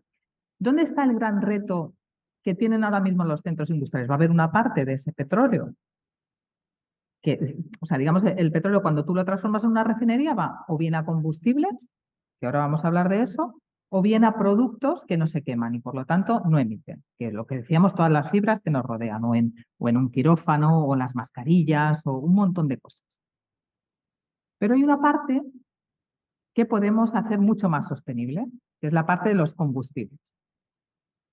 ¿Dónde está el gran reto que tienen ahora mismo los centros industriales? Va a haber una parte de ese petróleo o sea, digamos, el petróleo cuando tú lo transformas en una refinería va o bien a combustibles, que ahora vamos a hablar de eso, o bien a productos que no se queman y por lo tanto no emiten, que es lo que decíamos, todas las fibras que nos rodean, o en un quirófano, o las mascarillas, o un montón de cosas. Pero hay una parte que podemos hacer mucho más sostenible, que es la parte de los combustibles.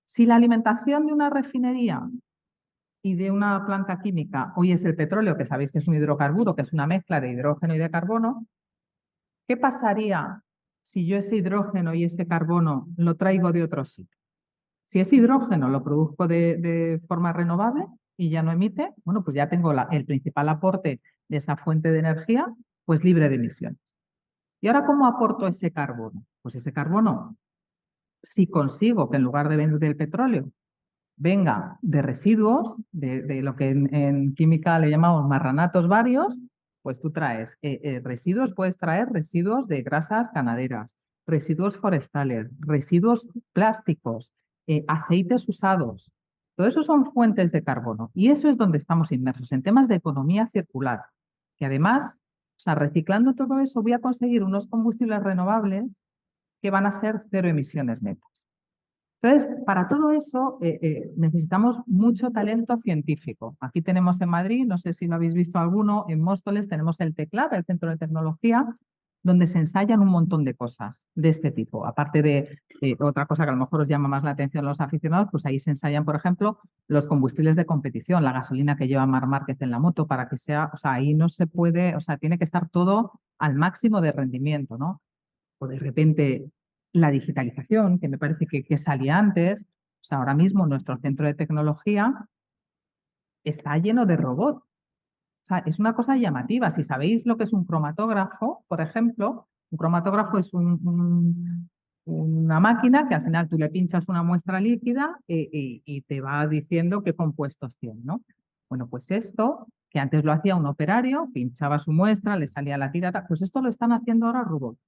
Si la alimentación de una refinería y de una planta química hoy es el petróleo, que sabéis que es un hidrocarburo, que es una mezcla de hidrógeno y de carbono, ¿qué pasaría si yo ese hidrógeno y ese carbono lo traigo de otro sitio? Si ese hidrógeno lo produzco de forma renovable y ya no emite, bueno, pues ya tengo el principal aporte de esa fuente de energía, pues libre de emisiones. ¿Y ahora cómo aporto ese carbono? Pues ese carbono, si consigo que en lugar de venir del petróleo, venga de residuos, de lo que en química le llamamos marranatos varios, pues tú traes residuos, puedes traer residuos de grasas ganaderas, residuos forestales, residuos plásticos, aceites usados. Todo eso son fuentes de carbono y eso es donde estamos inmersos, en temas de economía circular, que además, o sea, reciclando todo eso voy a conseguir unos combustibles renovables que van a ser cero emisiones netas. Entonces, para todo eso necesitamos mucho talento científico. Aquí tenemos en Madrid, no sé si lo habéis visto alguno, en Móstoles tenemos el TECLAB, el Centro de Tecnología, donde se ensayan un montón de cosas de este tipo. Aparte de otra cosa que a lo mejor os llama más la atención a los aficionados, pues ahí se ensayan, por ejemplo, los combustibles de competición, la gasolina que lleva Marc Márquez en la moto, para que sea, o sea, ahí no se puede, o sea, tiene que estar todo al máximo de rendimiento, ¿no? O de repente la digitalización, que me parece que salía antes, o sea, ahora mismo nuestro centro de tecnología está lleno de robots. O sea, es una cosa llamativa. Si sabéis lo que es un cromatógrafo, por ejemplo, un cromatógrafo es una máquina que al final tú le pinchas una muestra líquida y te va diciendo qué compuestos tiene, ¿no? Bueno, pues esto, que antes lo hacía un operario, pinchaba su muestra, le salía la tirada, pues esto lo están haciendo ahora robots.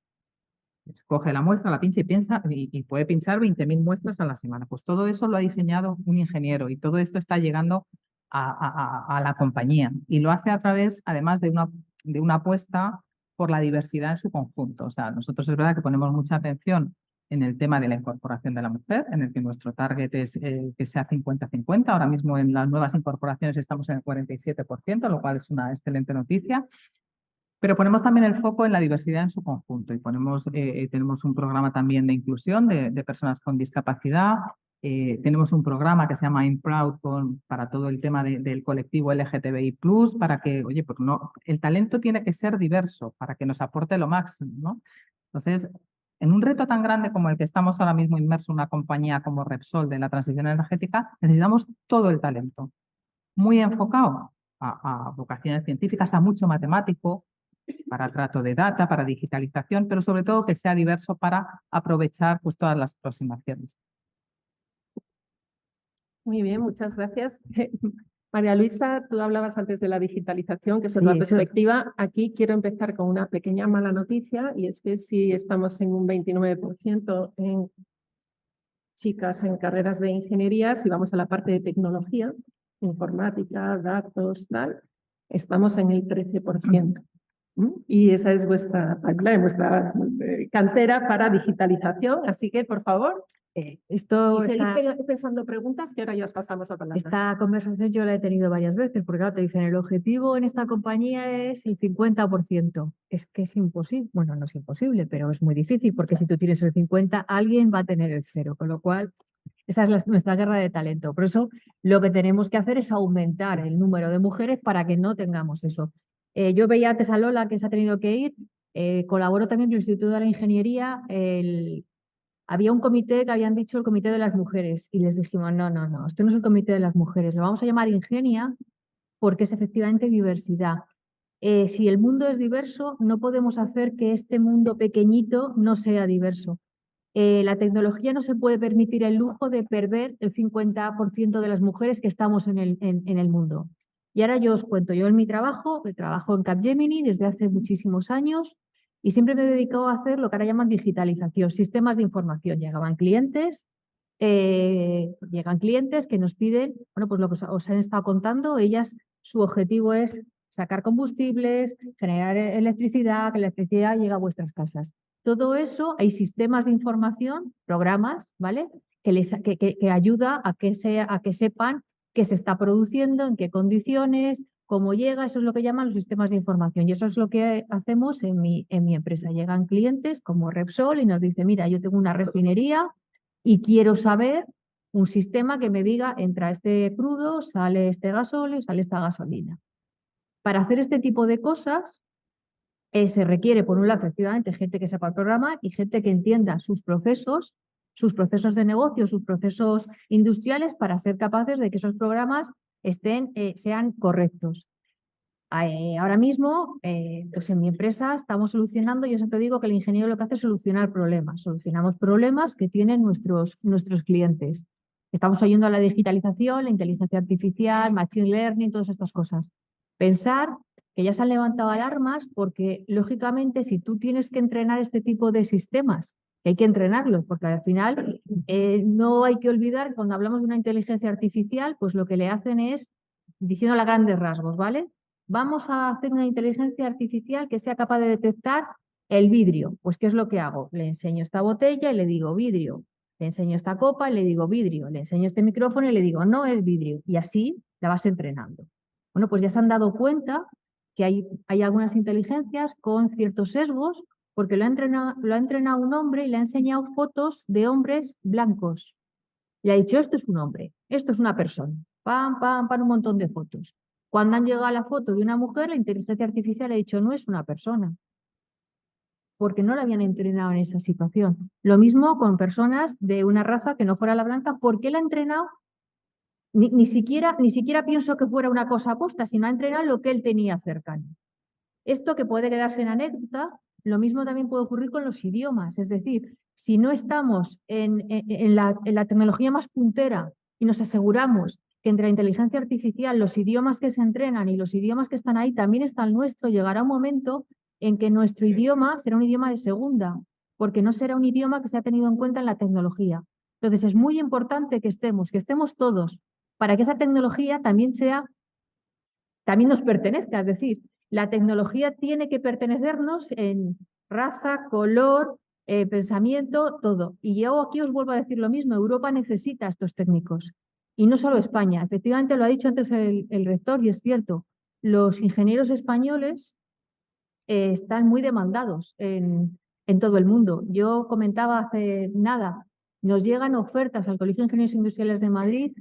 Coge la muestra, la pincha y piensa y puede pinchar 20.000 muestras a la semana. Pues todo eso lo ha diseñado un ingeniero y todo esto está llegando a la compañía y lo hace a través, además, de una apuesta por la diversidad en su conjunto. O sea, nosotros es verdad que ponemos mucha atención en el tema de la incorporación de la mujer, en el que nuestro target es que sea 50-50. Ahora mismo en las nuevas incorporaciones estamos en el 47%, lo cual es una excelente noticia. Pero ponemos también el foco en la diversidad en su conjunto y tenemos un programa también de inclusión de personas con discapacidad. Tenemos un programa que se llama I'm Proud para todo el tema del colectivo LGTBI+, para que, oye, pues no, el talento tiene que ser diverso para que nos aporte lo máximo, ¿no? Entonces, en un reto tan grande como el que estamos ahora mismo inmersos en una compañía como Repsol de la transición energética, necesitamos todo el talento, muy enfocado a vocaciones científicas, a mucho matemático, para trato de data, para digitalización, pero sobre todo que sea diverso para aprovechar pues, todas las aproximaciones. Muy bien, muchas gracias. María Luisa, tú hablabas antes de la digitalización, que es Sí, otra eso. perspectiva. Aquí quiero empezar con una pequeña mala noticia, y es que si estamos en un 29% en chicas en carreras de ingeniería, si vamos a la parte de tecnología, informática, datos, tal, estamos en el 13%. Y esa es vuestra pipeline, vuestra cantera para digitalización. Así que, por favor, Esto y seguid está, pensando preguntas, que ahora ya os pasamos a palabra. esta conversación yo la he tenido varias veces, porque claro, te dicen, el objetivo en esta compañía es el 50%. Es que es imposible, bueno, no es imposible, pero es muy difícil, porque si tú tienes el 50, alguien va a tener el 0, con lo cual esa es nuestra guerra de talento. Por eso lo que tenemos que hacer es aumentar el número de mujeres para que no tengamos eso. Yo veía antes a Lola, que se ha tenido que ir, colaboro también con el Instituto de la Ingeniería. Había un comité que habían dicho el Comité de las Mujeres y les dijimos, no, esto no es el Comité de las Mujeres, lo vamos a llamar Ingenia porque es efectivamente diversidad. Si el mundo es diverso, no podemos hacer que este mundo pequeñito no sea diverso. La tecnología no se puede permitir el lujo de perder el 50% de las mujeres que estamos en el mundo. Y ahora yo os cuento, yo en mi trabajo en Capgemini desde hace muchísimos años y siempre me he dedicado a hacer lo que ahora llaman digitalización, sistemas de información. Llegan clientes que nos piden, bueno, pues lo que os han estado contando, ellas, su objetivo es sacar combustibles, generar electricidad, que la electricidad llegue a vuestras casas. Todo eso, hay sistemas de información, programas, ¿vale? Que ayuda a que sepan qué se está produciendo, en qué condiciones, cómo llega, eso es lo que llaman los sistemas de información. Y eso es lo que hacemos en mi empresa. Llegan clientes como Repsol y nos dicen, mira, yo tengo una refinería y quiero saber un sistema que me diga, entra este crudo, sale este gasóleo, sale esta gasolina. Para hacer este tipo de cosas se requiere, por un lado, efectivamente, gente que sepa programar y gente que entienda sus procesos de negocio, sus procesos industriales para ser capaces de que esos programas sean correctos. Ahora mismo, pues en mi empresa estamos solucionando, yo siempre digo que el ingeniero lo que hace es solucionar problemas. Solucionamos problemas que tienen nuestros clientes. Estamos oyendo a la digitalización, la inteligencia artificial, machine learning, todas estas cosas. Pensar que ya se han levantado alarmas porque, lógicamente, si tú tienes que entrenar este tipo de sistemas, que hay que entrenarlos, porque al final no hay que olvidar que cuando hablamos de una inteligencia artificial, pues lo que le hacen es, diciendo a grandes rasgos, ¿vale? Vamos a hacer una inteligencia artificial que sea capaz de detectar el vidrio. Pues, ¿qué es lo que hago? Le enseño esta botella y le digo vidrio. Le enseño esta copa y le digo vidrio. Le enseño este micrófono y le digo no es vidrio. Y así la vas entrenando. Bueno, pues ya se han dado cuenta que hay algunas inteligencias con ciertos sesgos porque lo ha entrenado un hombre y le ha enseñado fotos de hombres blancos. Le ha dicho, esto es un hombre, esto es una persona. Pam, pam, pam, un montón de fotos. Cuando han llegado a la foto de una mujer, la inteligencia artificial ha dicho, no es una persona, porque no la habían entrenado en esa situación. Lo mismo con personas de una raza que no fuera la blanca, porque la ha entrenado, ni siquiera pienso que fuera una cosa aposta, sino ha entrenado lo que él tenía cercano. Esto que puede quedarse en anécdota, lo mismo también puede ocurrir con los idiomas. Es decir, si no estamos en la tecnología más puntera y nos aseguramos que entre la inteligencia artificial, los idiomas que se entrenan y los idiomas que están ahí también está el nuestro, llegará un momento en que nuestro idioma será un idioma de segunda, porque no será un idioma que se ha tenido en cuenta en la tecnología. Entonces es muy importante que estemos todos, para que esa tecnología también nos pertenezca. Es decir, la tecnología tiene que pertenecernos en raza, color, pensamiento, todo. Y yo aquí os vuelvo a decir lo mismo, Europa necesita a estos técnicos. Y no solo España. Efectivamente, lo ha dicho antes el rector y es cierto. Los ingenieros españoles están muy demandados en todo el mundo. Yo comentaba hace nada, nos llegan ofertas al Colegio de Ingenieros Industriales de Madrid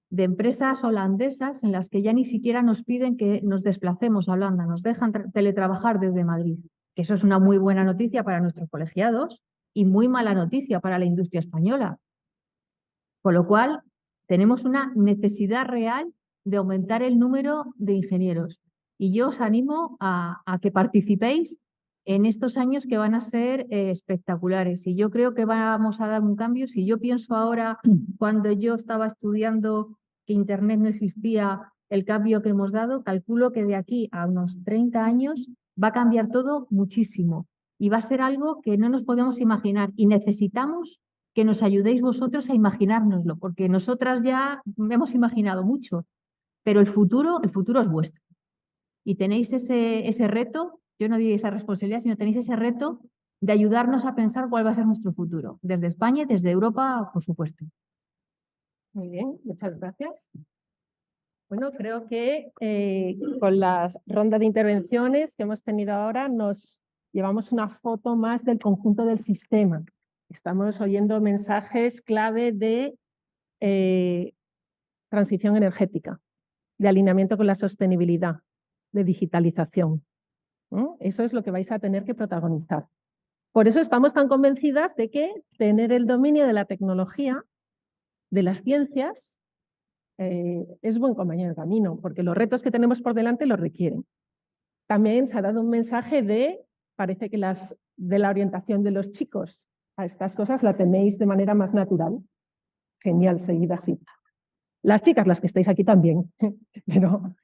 de empresas holandesas en las que ya ni siquiera nos piden que nos desplacemos a Holanda, nos dejan teletrabajar desde Madrid. Que eso es una muy buena noticia para nuestros colegiados y muy mala noticia para la industria española. Con lo cual, tenemos una necesidad real de aumentar el número de ingenieros. Y yo os animo a que participéis en estos años que van a ser espectaculares. Y yo creo que vamos a dar un cambio. Si yo pienso ahora, cuando yo estaba estudiando que Internet no existía, el cambio que hemos dado, calculo que de aquí a unos 30 años va a cambiar todo muchísimo. Y va a ser algo que no nos podemos imaginar. Y necesitamos que nos ayudéis vosotros a imaginárnoslo, porque nosotras ya hemos imaginado mucho, pero el futuro es vuestro. Y tenéis ese reto, yo no diría esa responsabilidad, sino tenéis ese reto de ayudarnos a pensar cuál va a ser nuestro futuro, desde España y desde Europa, por supuesto. Muy bien, muchas gracias. Bueno, creo que con la ronda de intervenciones que hemos tenido ahora nos llevamos una foto más del conjunto del sistema. Estamos oyendo mensajes clave de transición energética, de alineamiento con la sostenibilidad, de digitalización. Eso es lo que vais a tener que protagonizar. Por eso estamos tan convencidas de que tener el dominio de la tecnología, de las ciencias, es buen compañero de camino, porque los retos que tenemos por delante los requieren. También se ha dado un mensaje parece que de la orientación de los chicos a estas cosas la tenéis de manera más natural. Genial, seguid así. Las chicas, las que estáis aquí también, pero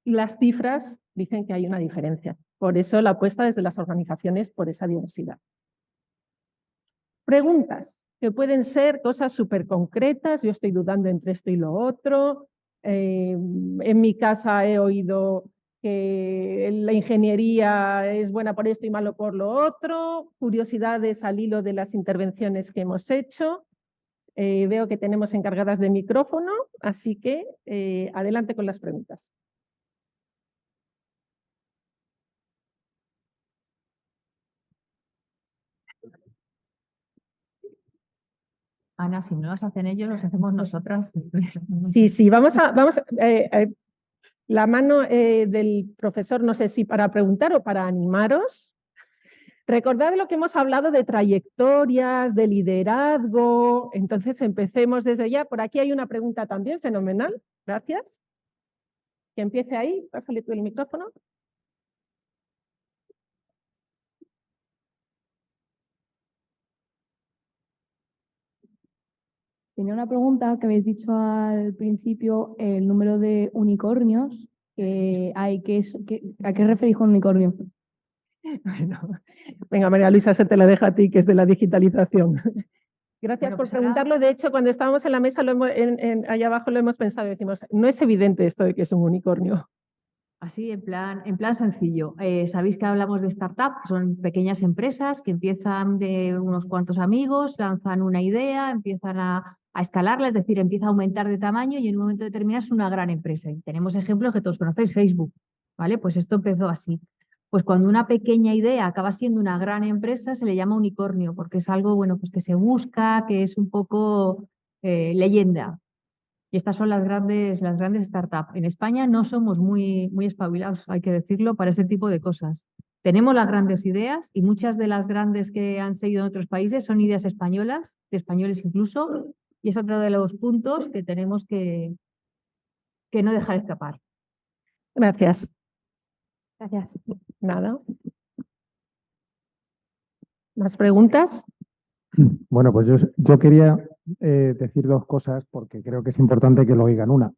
las cifras dicen que hay una diferencia. Por eso la apuesta desde las organizaciones por esa diversidad. Preguntas, que pueden ser cosas súper concretas. Yo estoy dudando entre esto y lo otro. En mi casa he oído que la ingeniería es buena por esto y malo por lo otro, curiosidades al hilo de las intervenciones que hemos hecho. Veo que tenemos encargadas de micrófono, así que adelante con las preguntas. Ana, si no las hacen ellos, las hacemos nosotras. Sí, vamos a la mano del profesor, no sé si para preguntar o para animaros. Recordad lo que hemos hablado de trayectorias, de liderazgo. Entonces empecemos desde ya. Por aquí hay una pregunta también, fenomenal. Gracias. Que empiece ahí. Pásale tú el micrófono. Tenía una pregunta que habéis dicho al principio, el número de unicornios que hay, ¿a qué referís con unicornio? Bueno, venga, María Luisa, se te la deja a ti, que es de la digitalización. Gracias Bueno, por pues ahora- preguntarlo. De hecho, cuando estábamos en la mesa, allá abajo lo hemos pensado y decimos, no es evidente esto de que es un unicornio. Así, en plan sencillo. Sabéis que hablamos de startups, que son pequeñas empresas que empiezan de unos cuantos amigos, lanzan una idea, empiezan a escalarla, es decir, empieza a aumentar de tamaño y en un momento determinado es una gran empresa. Y tenemos ejemplos que todos conocéis, Facebook, ¿vale? Pues esto empezó así. Pues cuando una pequeña idea acaba siendo una gran empresa, se le llama unicornio, porque es algo, bueno, pues que se busca, que es un poco leyenda. Y estas son las grandes startups. En España no somos muy espabilados, hay que decirlo, para este tipo de cosas. Tenemos las grandes ideas y muchas de las grandes que han seguido en otros países son ideas españolas, de españoles incluso, y es otro de los puntos que tenemos que no dejar escapar. Gracias. Gracias. Nada. ¿Más preguntas? Bueno, pues yo quería decir dos cosas porque creo que es importante que lo oigan. Una,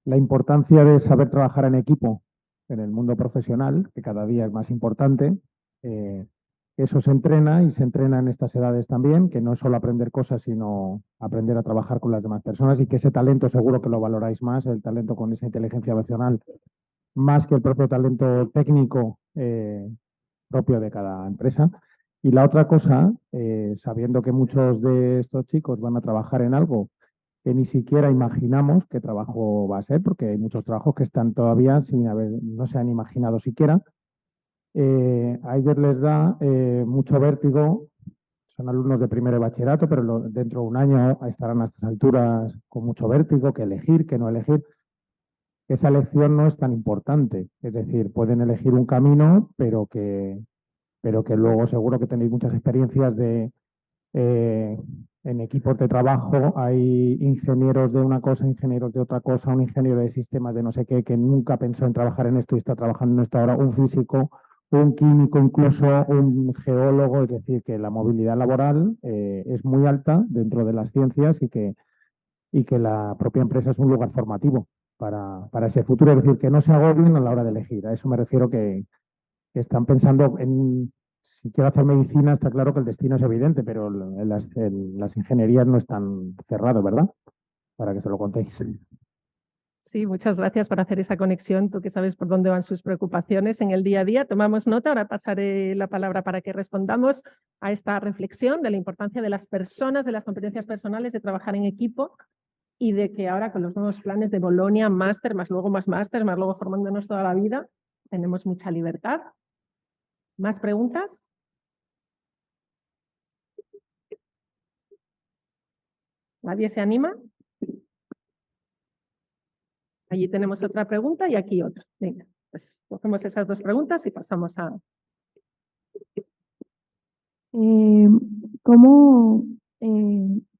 la importancia de saber trabajar en equipo en el mundo profesional, que cada día es más importante. Eso se entrena y se entrena en estas edades también, que no es solo aprender cosas, sino aprender a trabajar con las demás personas y que ese talento seguro que lo valoráis más, el talento con esa inteligencia emocional, más que el propio talento técnico propio de cada empresa. Y la otra cosa, sabiendo que muchos de estos chicos van a trabajar en algo que ni siquiera imaginamos qué trabajo va a ser, porque hay muchos trabajos que están todavía no se han imaginado siquiera, a ellos les da mucho vértigo. Son alumnos de primero de bachillerato, pero dentro de un año estarán a estas alturas con mucho vértigo, que elegir, que no elegir. Esa elección no es tan importante. Es decir, pueden elegir un camino, pero que luego seguro que tenéis muchas experiencias en equipos de trabajo. Hay ingenieros de una cosa, ingenieros de otra cosa, un ingeniero de sistemas de no sé qué, que nunca pensó en trabajar en esto y está trabajando en esto ahora, un físico, un químico, incluso un geólogo. Es decir, que la movilidad laboral es muy alta dentro de las ciencias y que la propia empresa es un lugar formativo para ese futuro. Es decir, que no se agobien a la hora de elegir. A eso me refiero, que están pensando en, si quiero hacer medicina, está claro que el destino es evidente, pero las ingenierías no están cerradas, ¿verdad? Para que se lo contéis. Sí, muchas gracias por hacer esa conexión. Tú que sabes por dónde van sus preocupaciones en el día a día. Tomamos nota. Ahora pasaré la palabra para que respondamos a esta reflexión de la importancia de las personas, de las competencias personales, de trabajar en equipo y de que ahora con los nuevos planes de Bolonia, máster, más luego formándonos toda la vida, tenemos mucha libertad. ¿Más preguntas? ¿Nadie se anima? Allí tenemos otra pregunta y aquí otra. Venga, pues cogemos esas dos preguntas y pasamos a...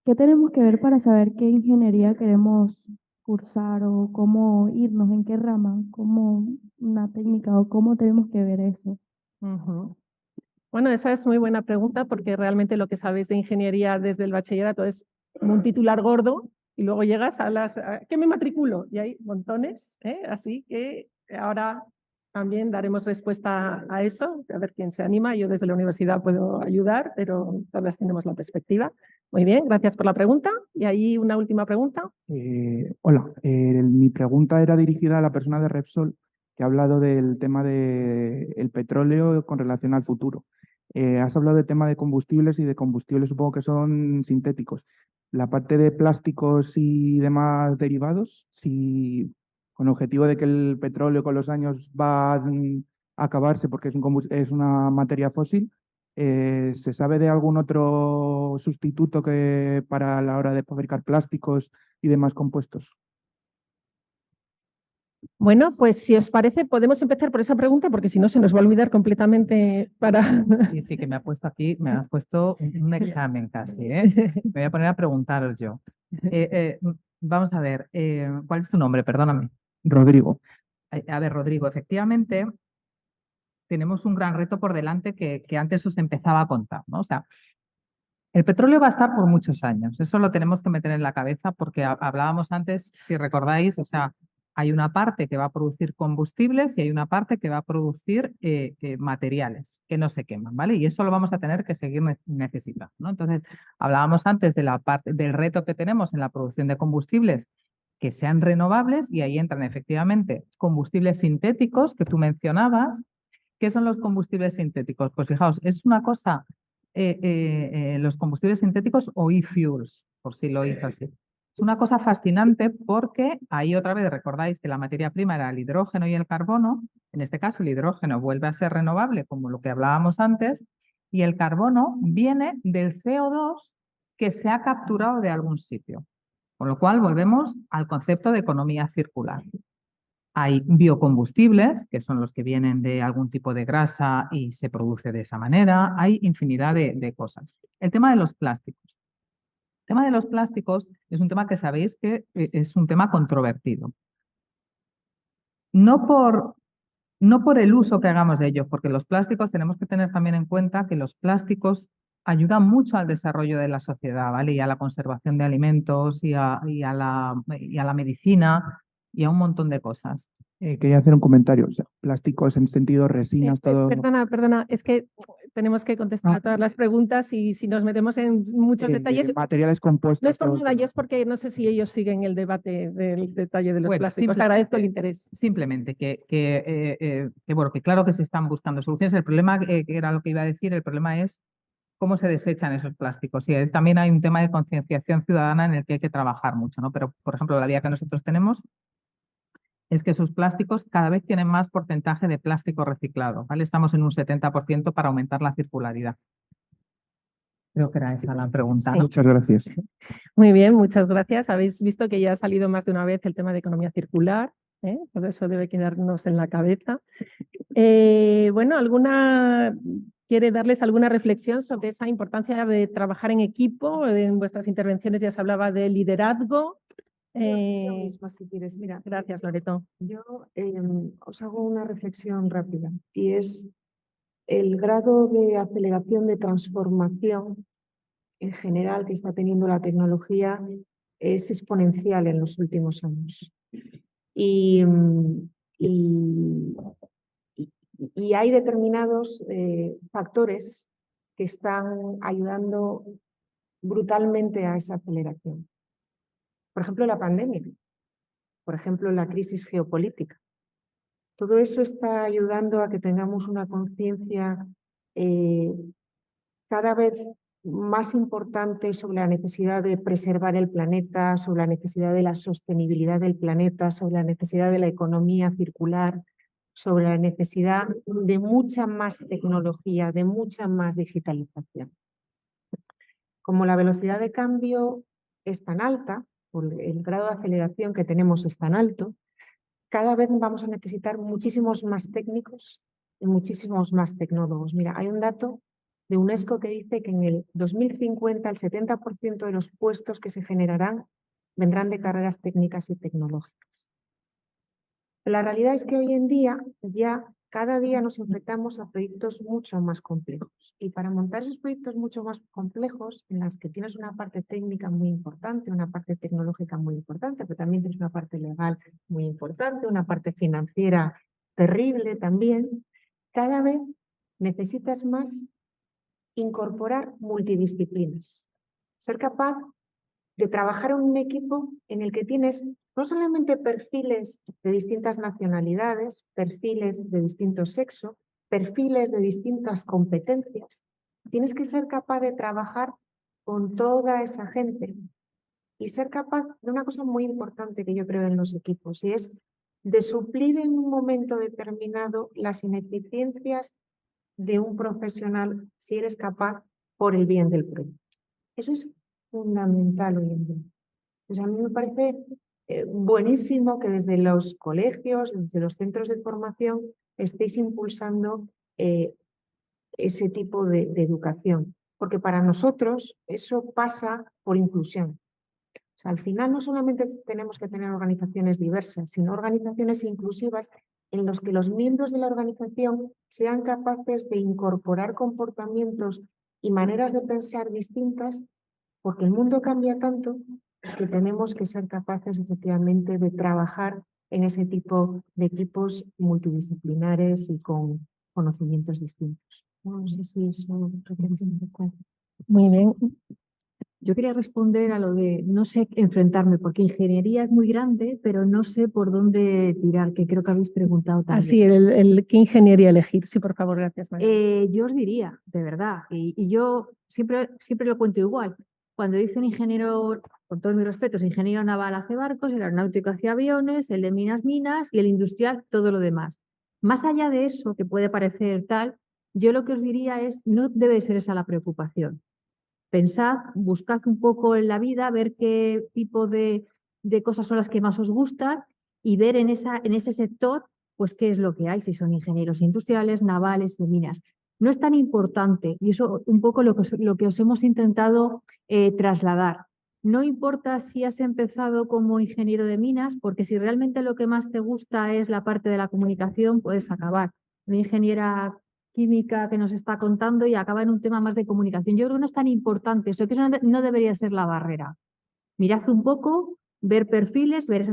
¿Qué tenemos que ver para saber qué ingeniería queremos cursar o cómo irnos, en qué rama, cómo una técnica o cómo tenemos que ver eso? Ujú. Bueno, esa es muy buena pregunta porque realmente lo que sabéis de ingeniería desde el bachillerato es como un titular gordo y luego llegas ¿qué me matriculo? Y hay montones, así que ahora también daremos respuesta a eso, a ver quién se anima. Yo desde la universidad puedo ayudar, pero todas tenemos la perspectiva. Muy bien, gracias por la pregunta. Y ahí una última pregunta. Hola, mi pregunta era dirigida a la persona de Repsol que ha hablado del tema del petróleo con relación al futuro. Has hablado del tema de combustibles y de combustibles supongo que son sintéticos. La parte de plásticos y demás derivados, si con objetivo de que el petróleo con los años va a acabarse porque es una materia fósil, ¿se sabe de algún otro sustituto que para la hora de fabricar plásticos y demás compuestos? Bueno, pues si os parece, podemos empezar por esa pregunta, porque si no se nos va a olvidar completamente para... Sí, sí, que me ha puesto aquí, me has puesto un examen casi, ¿eh? Me voy a poner a preguntaros yo. Vamos a ver, ¿cuál es tu nombre? Perdóname. Rodrigo. A ver, Rodrigo, efectivamente tenemos un gran reto por delante que antes os empezaba a contar, ¿no? O sea, el petróleo va a estar por muchos años, eso lo tenemos que meter en la cabeza porque hablábamos antes, si recordáis, o sea, hay una parte que va a producir combustibles y hay una parte que va a producir materiales que no se queman, ¿vale? Y eso lo vamos a tener que seguir necesitando, ¿no? Entonces, hablábamos antes de la parte del reto que tenemos en la producción de combustibles que sean renovables y ahí entran efectivamente combustibles sintéticos que tú mencionabas. ¿Qué son los combustibles sintéticos? Pues fijaos, es una cosa, los combustibles sintéticos o e-fuels, por si lo oís así. Es una cosa fascinante porque ahí otra vez recordáis que la materia prima era el hidrógeno y el carbono. En este caso el hidrógeno vuelve a ser renovable, como lo que hablábamos antes, y el carbono viene del CO2 que se ha capturado de algún sitio. Con lo cual volvemos al concepto de economía circular. Hay biocombustibles, que son los que vienen de algún tipo de grasa y se produce de esa manera. Hay infinidad de cosas. El tema de los plásticos. El tema de los plásticos es un tema que sabéis que es un tema controvertido. No por el uso que hagamos de ellos, porque los plásticos tenemos que tener también en cuenta que los plásticos ayudan mucho al desarrollo de la sociedad, ¿vale? Y a la conservación de alimentos y a la medicina y a un montón de cosas. Quería hacer un comentario. O sea, plásticos en sentido resinas, todo. Perdona, es que tenemos que contestar a todas las preguntas y si nos metemos en muchos detalles... Materiales compuestos. No es por nada, yo es porque no sé si ellos siguen el debate del detalle de los plásticos. Te agradezco el interés. Simplemente bueno, que claro que se están buscando soluciones. El problema, que era lo que iba a decir, el problema es cómo se desechan esos plásticos. Y también hay un tema de concienciación ciudadana en el que hay que trabajar mucho, ¿no? Pero, por ejemplo, la vía que nosotros tenemos es que esos plásticos cada vez tienen más porcentaje de plástico reciclado, ¿vale? Estamos en un 70% para aumentar la circularidad. Creo que era esa la pregunta. Sí. ¿No? Muchas gracias. Muy bien, muchas gracias. Habéis visto que ya ha salido más de una vez el tema de economía circular, ¿eh? Por eso debe quedarnos en la cabeza. Bueno, ¿quiere darles alguna reflexión sobre esa importancia de trabajar en equipo? En vuestras intervenciones ya se hablaba de liderazgo. Yo misma, si quieres. Mira, Gracias, Loreto. yo os hago una reflexión rápida y es el grado de aceleración de transformación en general que está teniendo la tecnología es exponencial en los últimos años. Y hay determinados factores que están ayudando brutalmente a esa aceleración. Por ejemplo, la pandemia. Por ejemplo, la crisis geopolítica. Todo eso está ayudando a que tengamos una conciencia cada vez más importante sobre la necesidad de preservar el planeta, sobre la necesidad de la sostenibilidad del planeta, sobre la necesidad de la economía circular, sobre la necesidad de mucha más tecnología, de mucha más digitalización. Como la velocidad de cambio es tan alta, el grado de aceleración que tenemos es tan alto, cada vez vamos a necesitar muchísimos más técnicos y muchísimos más tecnólogos. Mira, hay un dato de UNESCO que dice que en el 2050 el 70% de los puestos que se generarán vendrán de carreras técnicas y tecnológicas. La realidad es que hoy en día ya cada día nos enfrentamos a proyectos mucho más complejos. Y para montar esos proyectos mucho más complejos, en las que tienes una parte técnica muy importante, una parte tecnológica muy importante, pero también tienes una parte legal muy importante, una parte financiera terrible también, cada vez necesitas más incorporar multidisciplinas. Ser capaz de trabajar en un equipo en el que tienes no solamente perfiles de distintas nacionalidades, perfiles de distinto sexo, perfiles de distintas competencias. Tienes que ser capaz de trabajar con toda esa gente y ser capaz de una cosa muy importante que yo creo en los equipos, y es de suplir en un momento determinado las ineficiencias de un profesional si eres capaz por el bien del proyecto. Eso es fundamental hoy en día. Pues a mí me parece buenísimo que desde los colegios, desde los centros de formación, estéis impulsando ese tipo de educación, porque para nosotros eso pasa por inclusión. O sea, al final no solamente tenemos que tener organizaciones diversas, sino organizaciones inclusivas en las que los miembros de la organización sean capaces de incorporar comportamientos y maneras de pensar distintas, porque el mundo cambia tanto que tenemos que ser capaces efectivamente de trabajar en ese tipo de equipos multidisciplinares y con conocimientos distintos. No sé si eso requiere un poco. Muy bien. Yo quería responder a lo de no sé enfrentarme, porque ingeniería es muy grande, pero no sé por dónde tirar, que creo que habéis preguntado también. Así, ¿qué ingeniería elegir? Sí, por favor, gracias, María. Yo os diría, de verdad, y yo siempre lo cuento igual. Cuando dice un ingeniero, con todos mis respetos, ingeniero naval hace barcos, el aeronáutico hace aviones, el de minas y el industrial todo lo demás. Más allá de eso, que puede parecer tal, yo lo que os diría es, no debe ser esa la preocupación. Pensad, buscad un poco en la vida, ver qué tipo de cosas son las que más os gustan y ver en ese sector pues qué es lo que hay, si son ingenieros industriales, navales, de minas. No es tan importante, y eso un poco lo que os hemos intentado trasladar. No importa si has empezado como ingeniero de minas, porque si realmente lo que más te gusta es la parte de la comunicación, puedes acabar. Una ingeniera química que nos está contando y acaba en un tema más de comunicación. Yo creo que no es tan importante eso, que eso no debería ser la barrera. Mirad un poco, ver perfiles, ver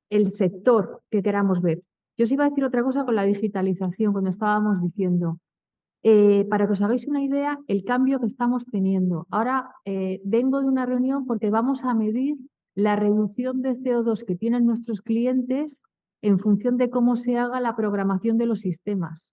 el sector que queramos ver. Yo os iba a decir otra cosa con la digitalización, cuando estábamos diciendo, para que os hagáis una idea, el cambio que estamos teniendo. Ahora vengo de una reunión porque vamos a medir la reducción de CO2 que tienen nuestros clientes en función de cómo se haga la programación de los sistemas.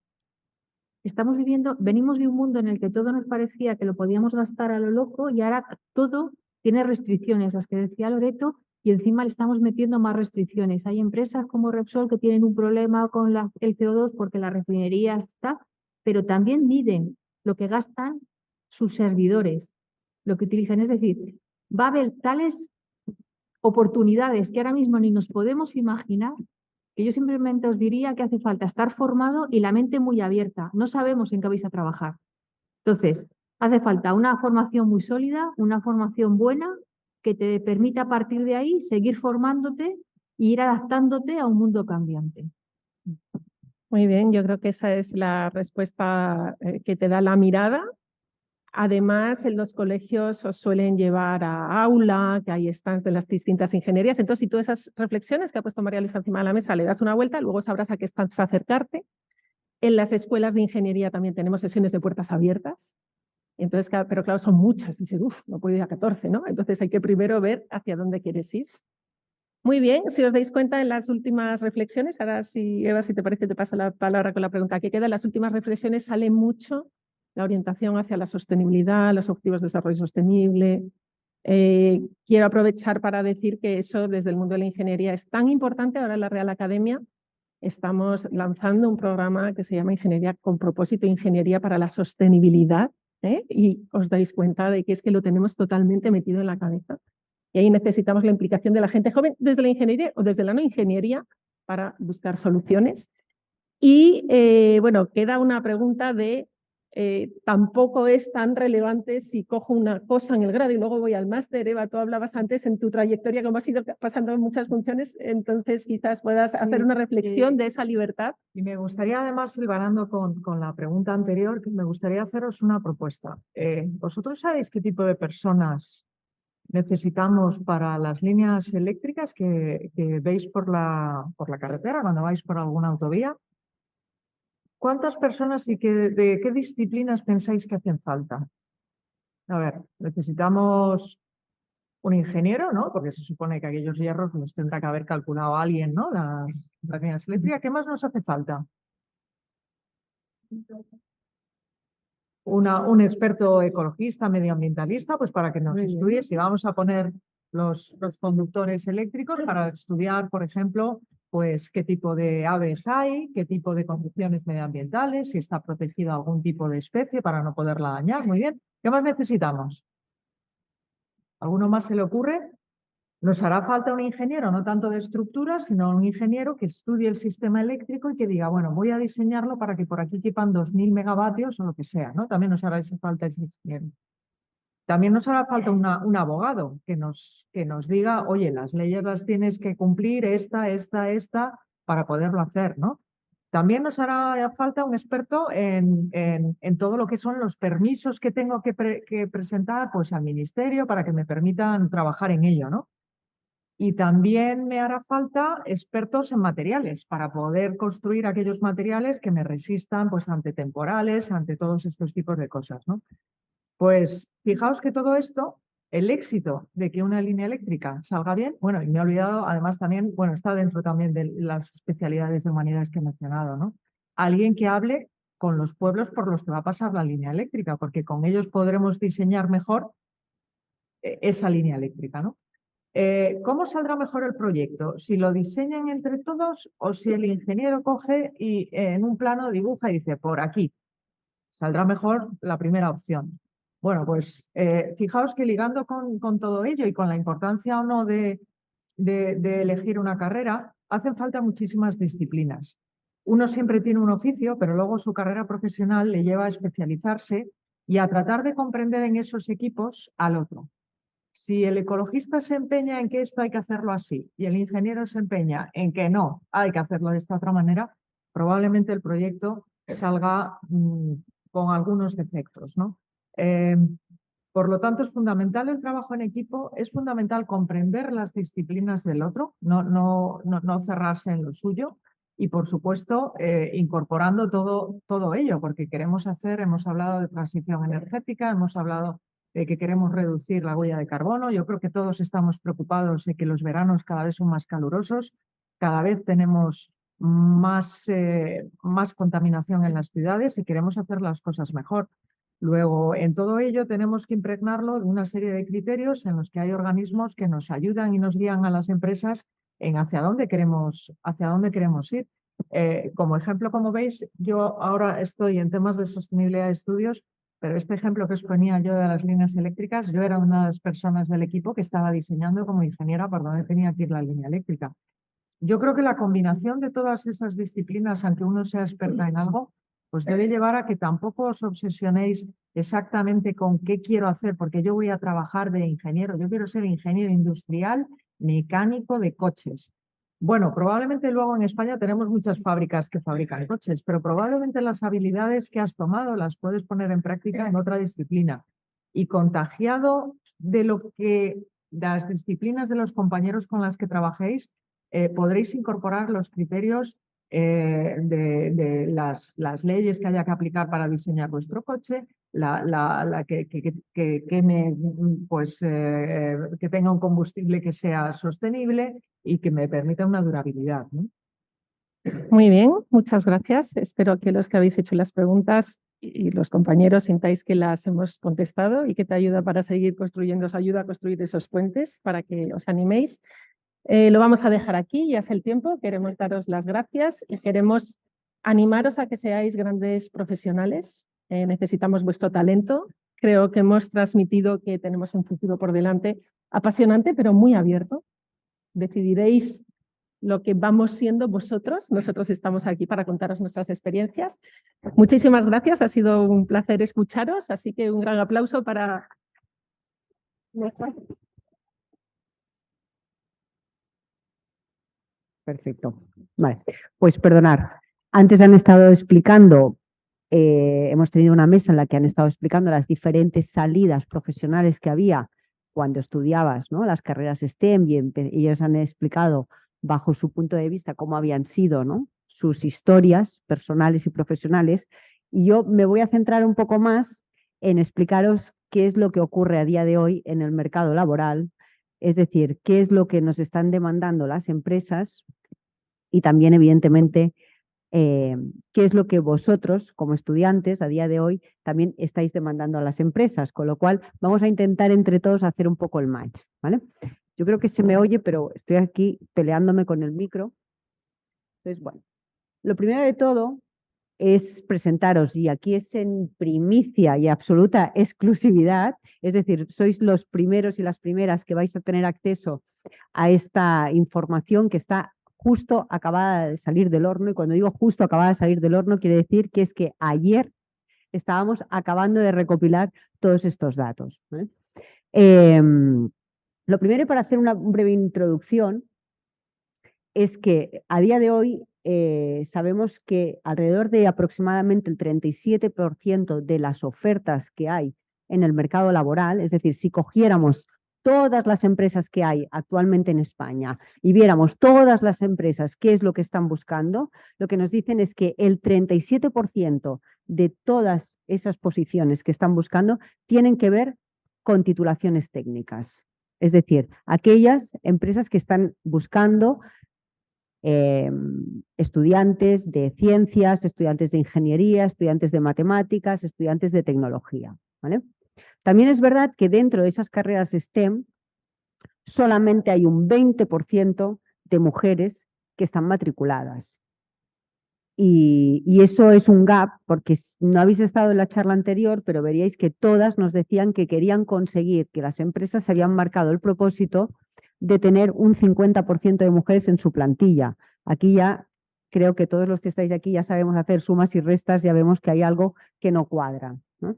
Venimos de un mundo en el que todo nos parecía que lo podíamos gastar a lo loco y ahora todo tiene restricciones, las que decía Loreto, y encima le estamos metiendo más restricciones. Hay empresas como Repsol que tienen un problema con el CO2 porque la refinería está, pero también miden lo que gastan sus servidores, lo que utilizan. Es decir, va a haber tales oportunidades que ahora mismo ni nos podemos imaginar, que yo simplemente os diría que hace falta estar formado y la mente muy abierta. No sabemos en qué vais a trabajar. Entonces, hace falta una formación muy sólida, una formación buena, que te permita a partir de ahí seguir formándote e ir adaptándote a un mundo cambiante. Muy bien, yo creo que esa es la respuesta que te da la mirada. Además, en los colegios os suelen llevar a aula, que hay stands de las distintas ingenierías. Entonces, si tú esas reflexiones que ha puesto María Luisa encima de la mesa le das una vuelta, luego sabrás a qué stands acercarte. En las escuelas de ingeniería también tenemos sesiones de puertas abiertas. Entonces, pero claro, son muchas. Dices, no puedo ir a 14, ¿no? Entonces hay que primero ver hacia dónde quieres ir. Muy bien, si os dais cuenta en las últimas reflexiones, ahora si Eva, si te parece, te paso la palabra con la pregunta que queda. En las últimas reflexiones sale mucho la orientación hacia la sostenibilidad, los objetivos de desarrollo sostenible. Quiero aprovechar para decir que eso desde el mundo de la ingeniería es tan importante. Ahora en la Real Academia estamos lanzando un programa que se llama Ingeniería con propósito, Ingeniería para la Sostenibilidad, y os dais cuenta de que es que lo tenemos totalmente metido en la cabeza. Y ahí necesitamos la implicación de la gente joven desde la ingeniería o desde la no ingeniería para buscar soluciones. Y bueno, queda una pregunta de tampoco es tan relevante si cojo una cosa en el grado y luego voy al máster. Eva, tú hablabas antes en tu trayectoria cómo has ido pasando muchas funciones, entonces quizás puedas hacer una reflexión de esa libertad. Y me gustaría además, hilvanando con la pregunta anterior, que me gustaría haceros una propuesta. ¿Vosotros sabéis qué tipo de personas necesitamos para las líneas eléctricas que veis por la carretera cuando vais por alguna autovía? ¿Cuántas personas y de qué disciplinas pensáis que hacen falta? A ver, necesitamos un ingeniero, ¿no? Porque se supone que aquellos hierros los tendrá que haber calculado alguien, ¿no? Las líneas eléctricas. ¿Qué más nos hace falta? Un experto ecologista, medioambientalista, pues para que nos estudie si vamos a poner los conductores eléctricos para estudiar, por ejemplo, pues qué tipo de aves hay, qué tipo de condiciones medioambientales, si está protegida algún tipo de especie para no poderla dañar. Muy bien. ¿Qué más necesitamos? ¿Alguno más se le ocurre? Nos hará falta un ingeniero, no tanto de estructuras, sino un ingeniero que estudie el sistema eléctrico y que diga, bueno, voy a diseñarlo para que por aquí quepan 2000 megavatios o lo que sea, ¿no? También nos hará falta ese ingeniero. También nos hará falta un abogado que nos diga, oye, las leyes las tienes que cumplir, esta, para poderlo hacer, ¿no? También nos hará falta un experto en todo lo que son los permisos que tengo que presentar pues, al ministerio para que me permitan trabajar en ello, ¿no? Y también me hará falta expertos en materiales para poder construir aquellos materiales que me resistan pues, ante temporales, ante todos estos tipos de cosas, ¿no? Pues fijaos que todo esto, el éxito de que una línea eléctrica salga bien, bueno, y me he olvidado, además también, bueno, está dentro también de las especialidades de humanidades que he mencionado, ¿no? Alguien que hable con los pueblos por los que va a pasar la línea eléctrica, porque con ellos podremos diseñar mejor esa línea eléctrica, ¿no? ¿Cómo saldrá mejor el proyecto? ¿Si lo diseñan entre todos o si el ingeniero coge y en un plano dibuja y dice, por aquí? Saldrá mejor la primera opción. Bueno, pues fijaos que ligando con todo ello y con la importancia o no de elegir una carrera, hacen falta muchísimas disciplinas. Uno siempre tiene un oficio, pero luego su carrera profesional le lleva a especializarse y a tratar de comprender en esos equipos al otro. Si el ecologista se empeña en que esto hay que hacerlo así y el ingeniero se empeña en que no, hay que hacerlo de esta otra manera, probablemente el proyecto salga con algunos defectos, ¿no? Por lo tanto, es fundamental el trabajo en equipo, es fundamental comprender las disciplinas del otro, no cerrarse en lo suyo y, por supuesto, incorporando todo ello, porque hemos hablado de transición energética, hemos hablado de que queremos reducir la huella de carbono. Yo creo que todos estamos preocupados de que los veranos cada vez son más calurosos, cada vez tenemos más contaminación en las ciudades y queremos hacer las cosas mejor. Luego, en todo ello tenemos que impregnarlo de una serie de criterios en los que hay organismos que nos ayudan y nos guían a las empresas en hacia dónde queremos ir. Como ejemplo, como veis, yo ahora estoy en temas de sostenibilidad de estudios, pero este ejemplo que os ponía yo de las líneas eléctricas, yo era una de las personas del equipo que estaba diseñando como ingeniera por dónde tenía que ir la línea eléctrica. Yo creo que la combinación de todas esas disciplinas, aunque uno sea experta en algo, pues debe llevar a que tampoco os obsesionéis exactamente con qué quiero hacer, porque yo voy a trabajar de ingeniero, yo quiero ser ingeniero industrial, mecánico de coches. Bueno, probablemente luego en España tenemos muchas fábricas que fabrican coches, pero probablemente las habilidades que has tomado las puedes poner en práctica en otra disciplina. Y contagiado de las disciplinas de los compañeros con las que trabajéis, podréis incorporar los criterios de las leyes que haya que aplicar para diseñar vuestro coche, que tenga un combustible que sea sostenible y que me permita una durabilidad, ¿no? Muy bien, muchas gracias. Espero que los que habéis hecho las preguntas y los compañeros sintáis que las hemos contestado y que te ayuda para seguir construyendo, os ayuda a construir esos puentes para que os animéis. Lo vamos a dejar aquí, ya es el tiempo. Queremos daros las gracias y queremos animaros a que seáis grandes profesionales. Necesitamos vuestro talento. Creo que hemos transmitido que tenemos un futuro por delante apasionante, pero muy abierto. Decidiréis lo que vamos siendo vosotros. Nosotros estamos aquí para contaros nuestras experiencias. Muchísimas gracias, ha sido un placer escucharos, así que un gran aplauso para nuestra... Perfecto. Vale, pues perdonar. Antes han estado explicando, hemos tenido una mesa en la que han estado explicando las diferentes salidas profesionales que había cuando estudiabas, ¿no?, las carreras STEM y ellos han explicado bajo su punto de vista cómo habían sido, ¿no?, sus historias personales y profesionales. Y yo me voy a centrar un poco más en explicaros qué es lo que ocurre a día de hoy en el mercado laboral, es decir, qué es lo que nos están demandando las empresas y también, evidentemente, qué es lo que vosotros, como estudiantes, a día de hoy, también estáis demandando a las empresas, con lo cual vamos a intentar entre todos hacer un poco el match, ¿vale? Yo creo que se me oye, pero estoy aquí peleándome con el micro. Entonces, bueno, lo primero de todo es presentaros, y aquí es en primicia y absoluta exclusividad, es decir, sois los primeros y las primeras que vais a tener acceso a esta información que está justo acabada de salir del horno, y cuando digo justo acabada de salir del horno, quiere decir que es que ayer estábamos acabando de recopilar todos estos datos, ¿vale? Lo primero, para hacer una breve introducción, es que a día de hoy sabemos que alrededor de aproximadamente el 37% de las ofertas que hay en el mercado laboral, es decir, si cogiéramos todas las empresas que hay actualmente en España y viéramos todas las empresas qué es lo que están buscando, lo que nos dicen es que el 37% de todas esas posiciones que están buscando tienen que ver con titulaciones técnicas. Es decir, aquellas empresas que están buscando estudiantes de ciencias, estudiantes de ingeniería, estudiantes de matemáticas, estudiantes de tecnología, ¿vale? También es verdad que dentro de esas carreras STEM solamente hay un 20% de mujeres que están matriculadas. Y eso es un gap, porque no habéis estado en la charla anterior, pero veríais que todas nos decían que querían conseguir, que las empresas se habían marcado el propósito de tener un 50% de mujeres en su plantilla. Aquí ya creo que todos los que estáis aquí ya sabemos hacer sumas y restas, ya vemos que hay algo que no cuadra, ¿no?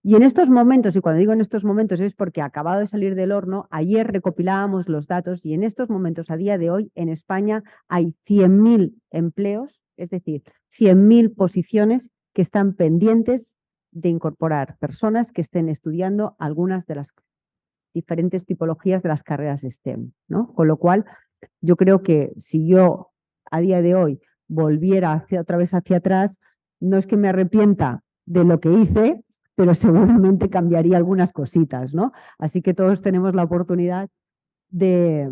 Y en estos momentos, y cuando digo en estos momentos es porque acabado de salir del horno, ayer recopilábamos los datos y en estos momentos, a día de hoy, en España hay 100.000 empleos, es decir, 100.000 posiciones que están pendientes de incorporar personas que estén estudiando algunas de las diferentes tipologías de las carreras STEM, ¿no? Con lo cual, yo creo que si yo a día de hoy volviera otra vez hacia atrás, no es que me arrepienta de lo que hice, pero seguramente cambiaría algunas cositas, ¿no? Así que todos tenemos la oportunidad de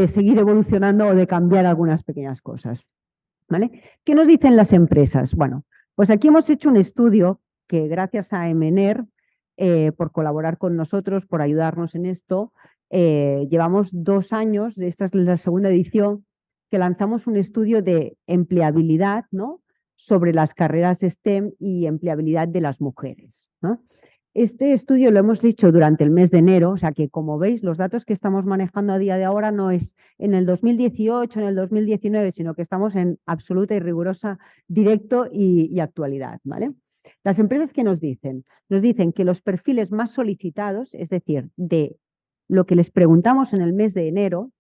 seguir evolucionando o de cambiar algunas pequeñas cosas, ¿vale? ¿Qué nos dicen las empresas? Bueno, pues aquí hemos hecho un estudio que gracias a MNER, por colaborar con nosotros, por ayudarnos en esto, llevamos 2 años, esta es la segunda edición, que lanzamos un estudio de empleabilidad, ¿no?, sobre las carreras STEM y empleabilidad de las mujeres, ¿no? Este estudio lo hemos hecho durante el mes de enero, o sea que, como veis, los datos que estamos manejando a día de ahora no es en el 2018, en el 2019, sino que estamos en absoluta y rigurosa directo y actualidad, ¿vale? Las empresas, ¿qué nos dicen? Nos dicen que los perfiles más solicitados, es decir, de lo que les preguntamos en el mes de enero,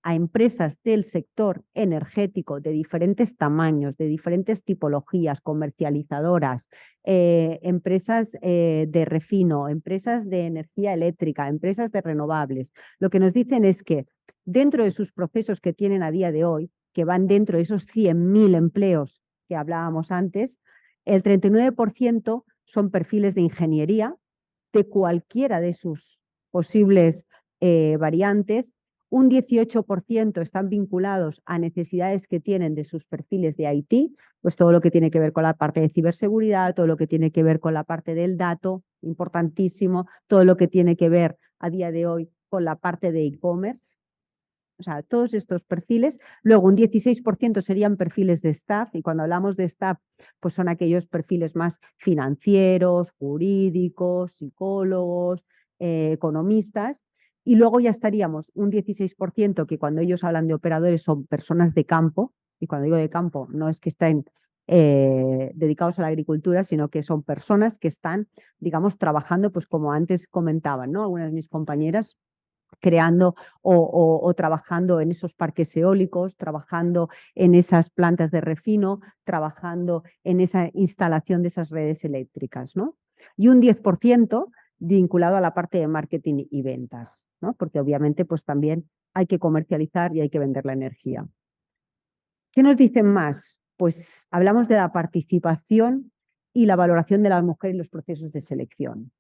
a empresas del sector energético de diferentes tamaños, de diferentes tipologías, comercializadoras, empresas de refino, empresas de energía eléctrica, empresas de renovables. Lo que nos dicen es que dentro de sus procesos que tienen a día de hoy, que van dentro de esos 100.000 empleos que hablábamos antes, el 39% son perfiles de ingeniería de cualquiera de sus posibles variantes. Un 18% están vinculados a necesidades que tienen de sus perfiles de IT, pues todo lo que tiene que ver con la parte de ciberseguridad, todo lo que tiene que ver con la parte del dato, importantísimo, todo lo que tiene que ver a día de hoy con la parte de e-commerce. O sea, todos estos perfiles. Luego, un 16% serían perfiles de staff, y cuando hablamos de staff, pues son aquellos perfiles más financieros, jurídicos, psicólogos, economistas. Y luego ya estaríamos un 16% que, cuando ellos hablan de operadores, son personas de campo, y cuando digo de campo no es que estén dedicados a la agricultura, sino que son personas que están, digamos, trabajando, pues como antes comentaban, ¿no?, algunas de mis compañeras, creando o trabajando en esos parques eólicos, trabajando en esas plantas de refino, trabajando en esa instalación de esas redes eléctricas, ¿no? Y un 10% vinculado a la parte de marketing y ventas, ¿no?, porque obviamente pues también hay que comercializar y hay que vender la energía. ¿Qué nos dicen más? Pues hablamos de la participación y la valoración de las mujeres en los procesos de selección.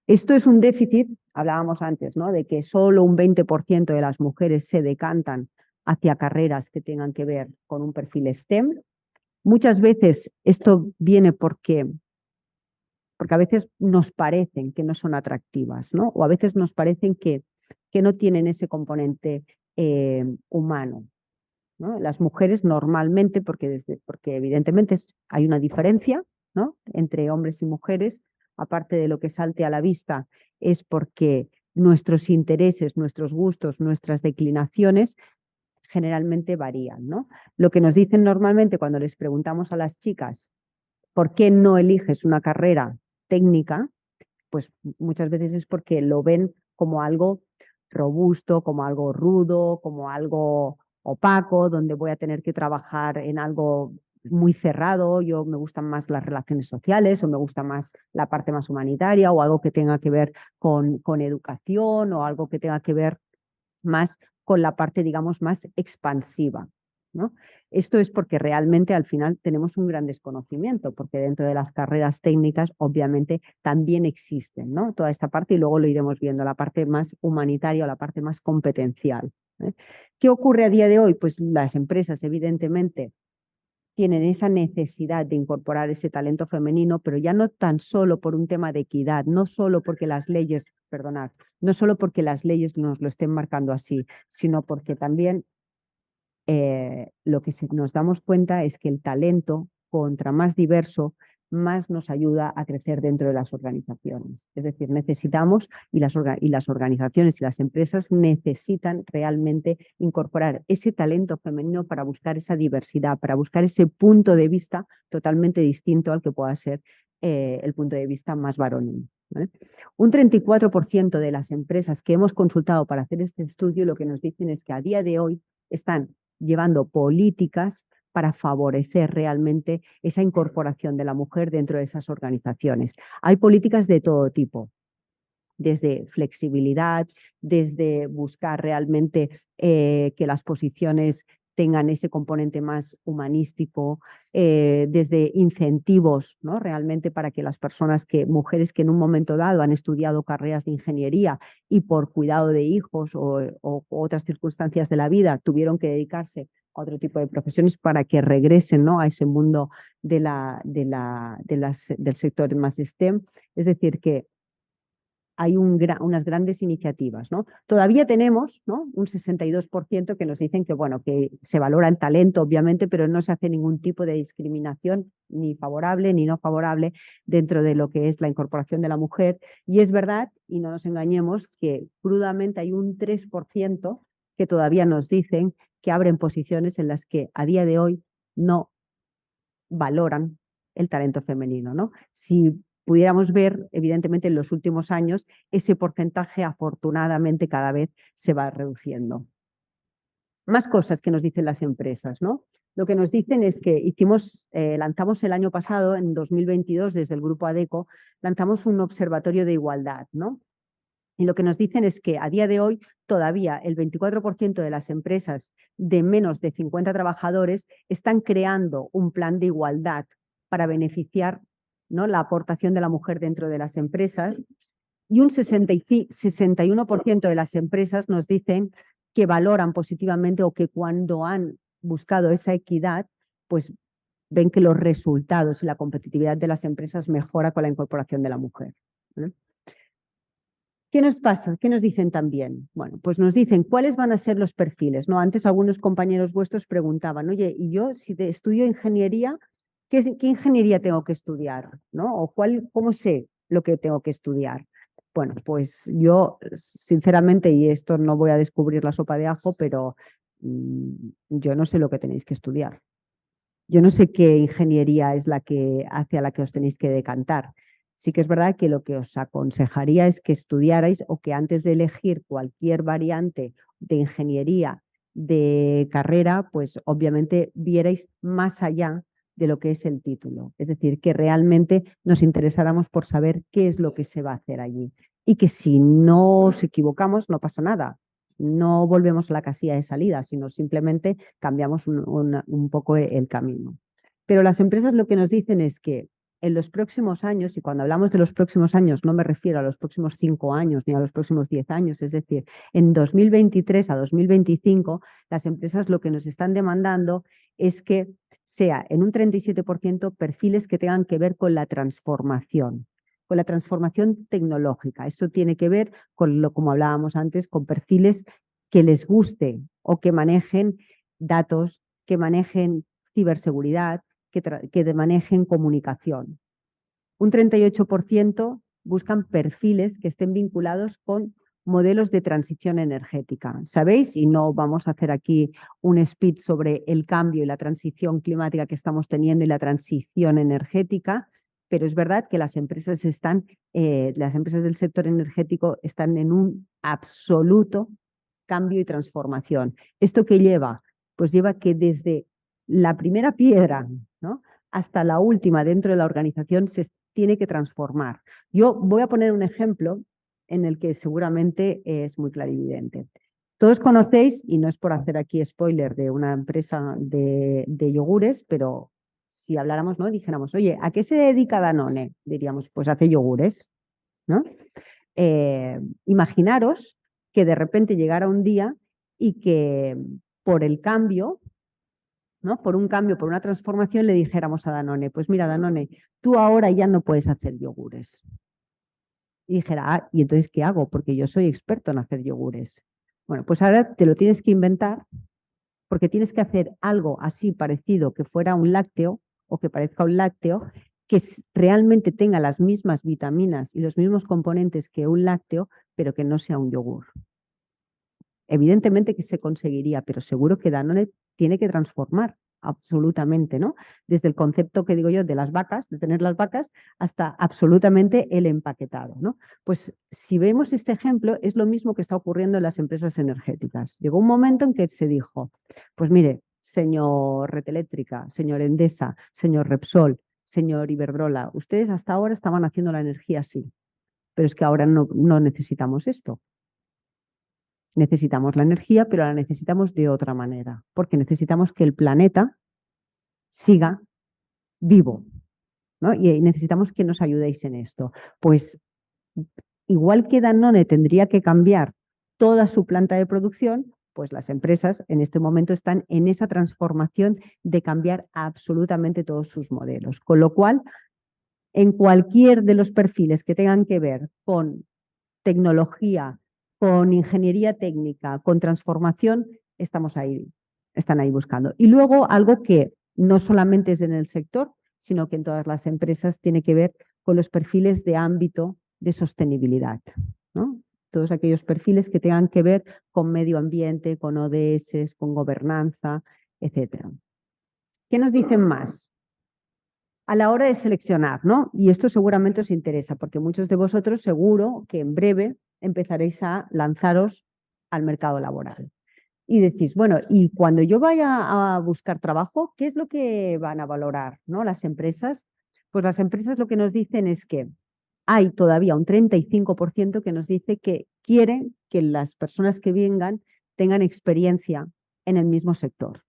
Esto es un déficit, hablábamos antes, ¿no? De que solo un 20% de las mujeres se decantan hacia carreras que tengan que ver con un perfil STEM. Muchas veces esto viene porque a veces nos parecen que no son atractivas, ¿no? O a veces nos parecen que no tienen ese componente humano, ¿no? Las mujeres normalmente, porque evidentemente hay una diferencia, ¿no? Entre hombres y mujeres, aparte de lo que salte a la vista, es porque nuestros intereses, nuestros gustos, nuestras declinaciones generalmente varían, ¿no? Lo que nos dicen normalmente cuando les preguntamos a las chicas ¿por qué no eliges una carrera técnica? Pues muchas veces es porque lo ven como algo robusto, como algo rudo, como algo opaco, donde voy a tener que trabajar en algo muy cerrado. Yo me gustan más las relaciones sociales o me gusta más la parte más humanitaria o algo que tenga que ver con educación o algo que tenga que ver más con la parte, digamos, más expansiva, ¿no? Esto es porque realmente al final tenemos un gran desconocimiento, porque dentro de las carreras técnicas obviamente también existen, ¿no? Toda esta parte y luego lo iremos viendo, la parte más humanitaria o la parte más competencial, ¿eh? ¿Qué ocurre a día de hoy? Pues las empresas evidentemente tienen esa necesidad de incorporar ese talento femenino, pero ya no tan solo por un tema de equidad, no solo porque las leyes, perdonad, no solo porque las leyes nos lo estén marcando así, sino porque también lo que nos damos cuenta es que el talento, contra más diverso, más nos ayuda a crecer dentro de las organizaciones. Es decir, necesitamos, y las organizaciones y las empresas necesitan realmente incorporar ese talento femenino para buscar esa diversidad, para buscar ese punto de vista totalmente distinto al que pueda ser el punto de vista más varonil, ¿vale? Un 34% de las empresas que hemos consultado para hacer este estudio lo que nos dicen es que a día de hoy están llevando políticas para favorecer realmente esa incorporación de la mujer dentro de esas organizaciones. Hay políticas de todo tipo, desde flexibilidad, desde buscar realmente que las posiciones tengan ese componente más humanístico, desde incentivos, ¿no? Realmente para que las personas mujeres que en un momento dado han estudiado carreras de ingeniería y por cuidado de hijos o otras circunstancias de la vida tuvieron que dedicarse a otro tipo de profesiones para que regresen, ¿no? A ese mundo del sector más STEM. Es decir, que hay unas grandes iniciativas, ¿no? Todavía tenemos, ¿no?, un 62% que nos dicen que, bueno, que se valora el talento, obviamente, pero no se hace ningún tipo de discriminación, ni favorable ni no favorable, dentro de lo que es la incorporación de la mujer. Y es verdad, y no nos engañemos, que crudamente hay un 3% que todavía nos dicen que abren posiciones en las que a día de hoy no valoran el talento femenino, ¿no? Si pudiéramos ver, evidentemente, en los últimos años, ese porcentaje afortunadamente cada vez se va reduciendo. Más cosas que nos dicen las empresas, ¿no? Lo que nos dicen es que lanzamos el año pasado, en 2022, desde el Grupo ADECO, lanzamos un observatorio de igualdad, ¿no? Y lo que nos dicen es que a día de hoy todavía el 24% de las empresas de menos de 50 trabajadores están creando un plan de igualdad para beneficiar, ¿no?, la aportación de la mujer dentro de las empresas. Y un 61% de las empresas nos dicen que valoran positivamente o que cuando han buscado esa equidad, pues ven que los resultados y la competitividad de las empresas mejora con la incorporación de la mujer, ¿eh? ¿Qué nos pasa? ¿Qué nos dicen también? Bueno, pues nos dicen cuáles van a ser los perfiles, ¿no? Antes algunos compañeros vuestros preguntaban, oye, y yo si estudio ingeniería, ¿qué ingeniería tengo que estudiar? ¿No? O ¿cómo sé lo que tengo que estudiar? Bueno, pues yo, sinceramente, y esto no voy a descubrir la sopa de ajo, pero yo no sé lo que tenéis que estudiar. Yo no sé qué ingeniería es hacia la que os tenéis que decantar. Sí que es verdad que lo que os aconsejaría es que estudiarais o que antes de elegir cualquier variante de ingeniería de carrera, pues obviamente vierais más allá de lo que es el título. Es decir, que realmente nos interesáramos por saber qué es lo que se va a hacer allí. Y que si nos equivocamos, no pasa nada. No volvemos a la casilla de salida, sino simplemente cambiamos un poco el camino. Pero las empresas lo que nos dicen es que en los próximos años, y cuando hablamos de los próximos años no me refiero a los próximos 5 años ni a los próximos 10 años, es decir, en 2023 a 2025 las empresas lo que nos están demandando es que sea en un 37% perfiles que tengan que ver con la transformación tecnológica. Eso tiene que ver con lo, como hablábamos antes, con perfiles que les guste o que manejen datos, que manejen ciberseguridad, que manejen comunicación. Un 38% buscan perfiles que estén vinculados con modelos de transición energética. ¿Sabéis? Y no vamos a hacer aquí un speech sobre el cambio y la transición climática que estamos teniendo y la transición energética, pero es verdad que las empresas del sector energético están en un absoluto cambio y transformación. ¿Esto qué lleva? Pues lleva que desde la primera piedra, ¿no?, hasta la última dentro de la organización se tiene que transformar. Yo voy a poner un ejemplo en el que seguramente es muy clarividente. Todos conocéis, y no es por hacer aquí spoiler de una empresa de yogures, pero si habláramos, ¿no?, dijéramos, oye, ¿a qué se dedica Danone? Diríamos, pues hace yogures, ¿no? Imaginaros que de repente llegara un día y que por el cambio, ¿no?, por un cambio, por una transformación, le dijéramos a Danone, pues mira, Danone, tú ahora ya no puedes hacer yogures. Y dijera, ¿y entonces qué hago? Porque yo soy experto en hacer yogures. Bueno, pues ahora te lo tienes que inventar porque tienes que hacer algo así parecido que fuera un lácteo o que parezca un lácteo, que realmente tenga las mismas vitaminas y los mismos componentes que un lácteo, pero que no sea un yogur. Evidentemente que se conseguiría, pero seguro que Danone tiene que transformar absolutamente, ¿no? Desde el concepto que digo yo de las vacas, de tener las vacas, hasta absolutamente el empaquetado, ¿no? Pues si vemos este ejemplo, es lo mismo que está ocurriendo en las empresas energéticas. Llegó un momento en que se dijo, pues mire, señor Red Eléctrica, señor Endesa, señor Repsol, señor Iberdrola, ustedes hasta ahora estaban haciendo la energía así, pero es que ahora no necesitamos esto. Necesitamos la energía, pero la necesitamos de otra manera, porque necesitamos que el planeta siga vivo, ¿no? Y necesitamos que nos ayudéis en esto. Pues igual que Danone tendría que cambiar toda su planta de producción, pues las empresas en este momento están en esa transformación de cambiar absolutamente todos sus modelos. Con lo cual, en cualquier de los perfiles que tengan que ver con tecnología, con ingeniería técnica, con transformación, están ahí buscando. Y luego algo que no solamente es en el sector, sino que en todas las empresas tiene que ver con los perfiles de ámbito de sostenibilidad, ¿no? Todos aquellos perfiles que tengan que ver con medio ambiente, con ODS, con gobernanza, etc. ¿Qué nos dicen más? A la hora de seleccionar, ¿no? Y esto seguramente os interesa, porque muchos de vosotros seguro que en breve empezaréis a lanzaros al mercado laboral. Y decís, bueno, y cuando yo vaya a buscar trabajo, ¿qué es lo que van a valorar, ¿no?, las empresas? Pues las empresas lo que nos dicen es que hay todavía un 35% que nos dice que quieren que las personas que vengan tengan experiencia en el mismo sector.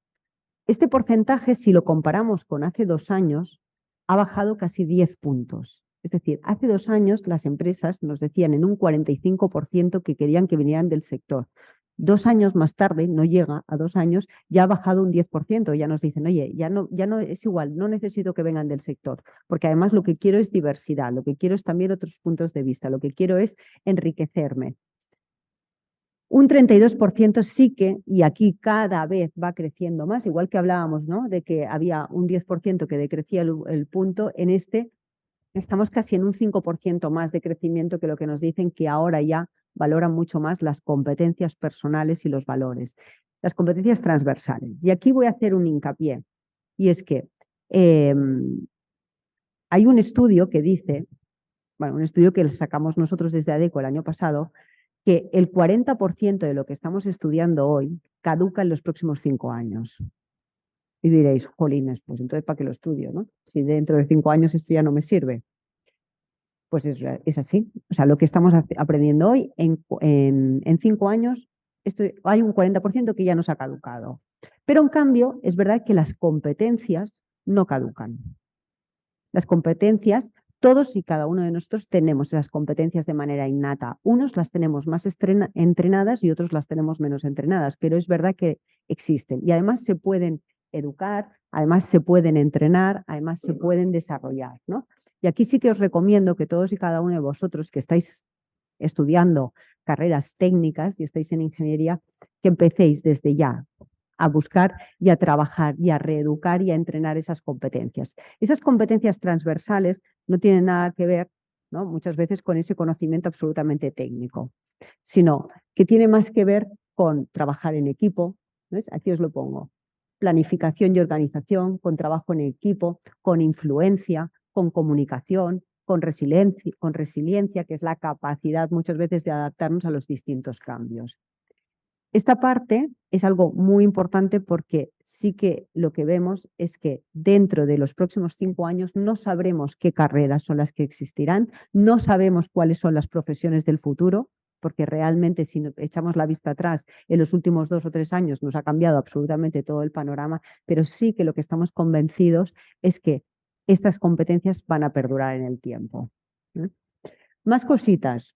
Este porcentaje, si lo comparamos con hace 2 años, ha bajado casi 10 puntos. Es decir, hace 2 años las empresas nos decían en un 45% que querían que vinieran del sector. 2 años más tarde, no llega a 2 años, ya ha bajado un 10%. Ya nos dicen, oye, ya no es igual, no necesito que vengan del sector, porque además lo que quiero es diversidad, lo que quiero es también otros puntos de vista, lo que quiero es enriquecerme. Un 32% sí que, y aquí cada vez va creciendo más, igual que hablábamos, ¿no?, de que había un 10% que decrecía el punto, en este estamos casi en un 5% más de crecimiento, que lo que nos dicen que ahora ya valoran mucho más las competencias personales y los valores, las competencias transversales. Y aquí voy a hacer un hincapié, y es que hay un estudio que dice, bueno, un estudio que sacamos nosotros desde ADECO el año pasado, que el 40% de lo que estamos estudiando hoy caduca en los próximos 5 años. Y diréis, jolines, pues entonces ¿para qué lo estudio, no? Si dentro de 5 años esto ya no me sirve. Pues es así. O sea, lo que estamos aprendiendo hoy, en 5 años, hay un 40% que ya nos ha caducado. Pero en cambio, es verdad que las competencias no caducan. Las competencias, todos y cada uno de nosotros tenemos esas competencias de manera innata. Unos las tenemos más entrenadas y otros las tenemos menos entrenadas, pero es verdad que existen y además se pueden educar, además se pueden entrenar, además se pueden desarrollar, ¿no? Y aquí sí que os recomiendo que todos y cada uno de vosotros que estáis estudiando carreras técnicas y estáis en ingeniería, que empecéis desde ya a buscar y a trabajar y a reeducar y a entrenar esas competencias. Esas competencias transversales no tienen nada que ver, ¿no?, muchas veces con ese conocimiento absolutamente técnico, sino que tiene más que ver con trabajar en equipo. ¿Ves? Aquí os lo pongo. Planificación y organización, con trabajo en equipo, con influencia, con comunicación, con resiliencia, que es la capacidad muchas veces de adaptarnos a los distintos cambios. Esta parte es algo muy importante porque sí que lo que vemos es que dentro de los próximos 5 años no sabremos qué carreras son las que existirán, no sabemos cuáles son las profesiones del futuro, porque realmente si echamos la vista atrás, en los últimos 2 o 3 años nos ha cambiado absolutamente todo el panorama, pero sí que lo que estamos convencidos es que estas competencias van a perdurar en el tiempo. Más cositas.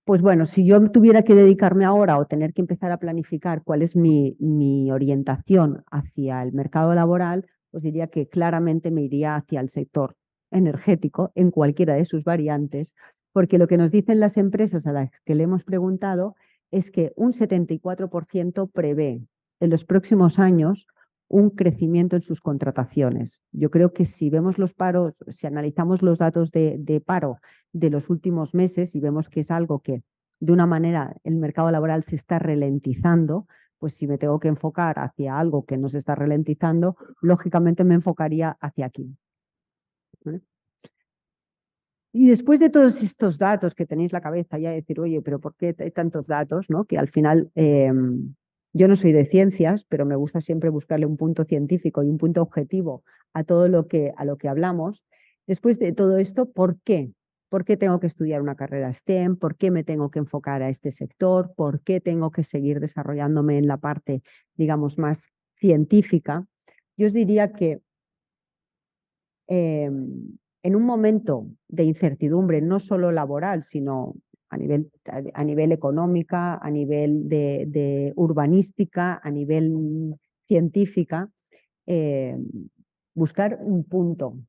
Pues bueno, si yo tuviera que dedicarme ahora o tener que empezar a planificar cuál es mi orientación hacia el mercado laboral, os diría que claramente me iría hacia el sector energético en cualquiera de sus variantes, porque lo que nos dicen las empresas a las que le hemos preguntado es que un 74% prevé en los próximos años un crecimiento en sus contrataciones. Yo creo que si vemos los paros, si analizamos los datos de paro de los últimos meses y vemos que es algo que de una manera el mercado laboral se está ralentizando, pues si me tengo que enfocar hacia algo que no se está ralentizando, lógicamente me enfocaría hacia aquí. ¿Vale? Y después de todos estos datos que tenéis en la cabeza, ya decir, oye, pero ¿por qué hay tantos datos? ¿No? Que al final yo no soy de ciencias, pero me gusta siempre buscarle un punto científico y un punto objetivo a todo lo que hablamos. Después de todo esto, ¿por qué? ¿Por qué tengo que estudiar una carrera STEM? ¿Por qué me tengo que enfocar a este sector? ¿Por qué tengo que seguir desarrollándome en la parte, digamos, más científica? Yo os diría que en un momento de incertidumbre, no solo laboral, sino a nivel económica, a nivel de urbanística, a nivel científica, buscar un punto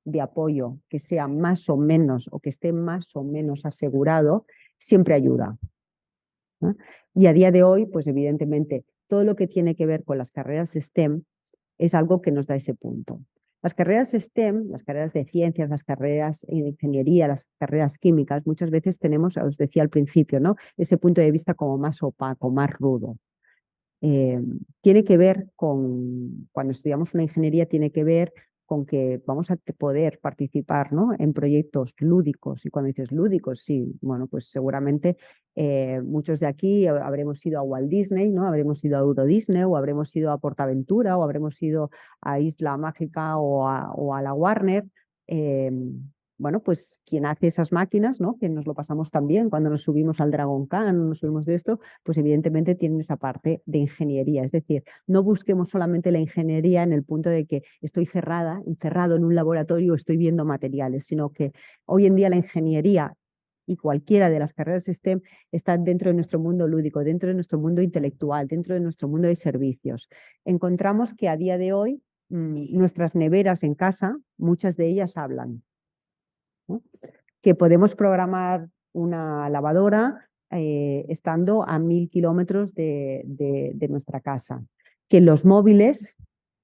de apoyo que sea más o menos o que esté más o menos asegurado, siempre ayuda, ¿no? Y a día de hoy, pues evidentemente, todo lo que tiene que ver con las carreras STEM es algo que nos da ese punto. Las carreras STEM, las carreras de ciencias, las carreras de ingeniería, las carreras químicas, muchas veces tenemos, os decía al principio, ¿no?, ese punto de vista como más opaco, más rudo. Tiene que ver con, cuando estudiamos una ingeniería, tiene que ver con que vamos a poder participar, ¿no?, en proyectos lúdicos. Y cuando dices lúdicos, sí, bueno, pues seguramente muchos de aquí habremos ido a Walt Disney, ¿no?, habremos ido a Euro Disney, o habremos ido a PortAventura, o habremos ido a Isla Mágica o a la Warner. Bueno, pues quien hace esas máquinas, ¿no?, que nos lo pasamos también cuando nos subimos al Dragon Khan, nos subimos de esto, pues evidentemente tienen esa parte de ingeniería. Es decir, no busquemos solamente la ingeniería en el punto de que estoy encerrado en un laboratorio, estoy viendo materiales, sino que hoy en día la ingeniería y cualquiera de las carreras STEM están dentro de nuestro mundo lúdico, dentro de nuestro mundo intelectual, dentro de nuestro mundo de servicios. Encontramos que a día de hoy nuestras neveras en casa, muchas de ellas hablan, ¿no?, que podemos programar una lavadora estando a 1000 kilómetros de nuestra casa, que los móviles,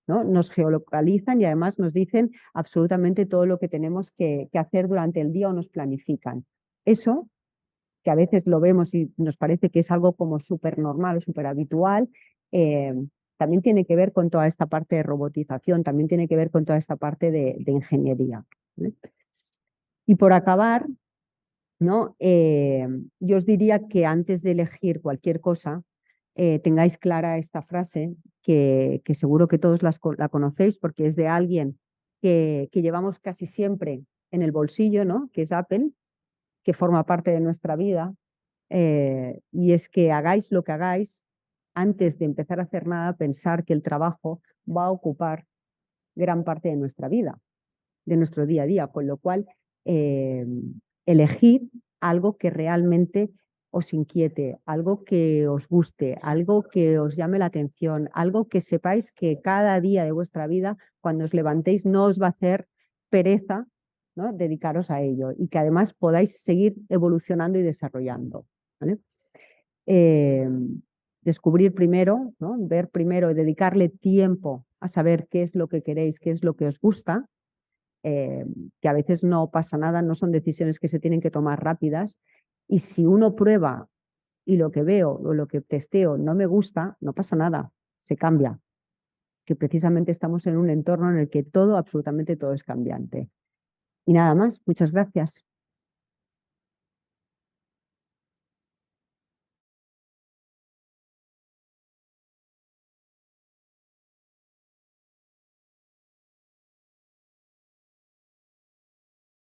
¿no?, nos geolocalizan y además nos dicen absolutamente todo lo que tenemos que hacer durante el día o nos planifican. Eso, que a veces lo vemos y nos parece que es algo como súper normal o súper habitual, también tiene que ver con toda esta parte de robotización, también tiene que ver con toda esta parte de ingeniería, ¿vale? Y por acabar, ¿no?, yo os diría que antes de elegir cualquier cosa, tengáis clara esta frase, que seguro que todos la conocéis porque es de alguien que llevamos casi siempre en el bolsillo, ¿no?, que es Apple, que forma parte de nuestra vida, y es que hagáis lo que hagáis, antes de empezar a hacer nada, pensar que el trabajo va a ocupar gran parte de nuestra vida. de nuestro día a día, con lo cual elegid algo que realmente os inquiete, algo que os guste, algo que os llame la atención, algo que sepáis que cada día de vuestra vida, cuando os levantéis, no os va a hacer pereza, ¿no?, dedicaros a ello y que además podáis seguir evolucionando y desarrollando, ¿vale? Descubrir primero, ¿no?, ver primero, dedicarle tiempo a saber qué es lo que queréis, qué es lo que os gusta, que a veces no pasa nada, no son decisiones que se tienen que tomar rápidas, y si uno prueba y lo que veo o lo que testeo no me gusta, no pasa nada, se cambia, que precisamente estamos en un entorno en el que todo, absolutamente todo es cambiante. Y nada más, muchas gracias.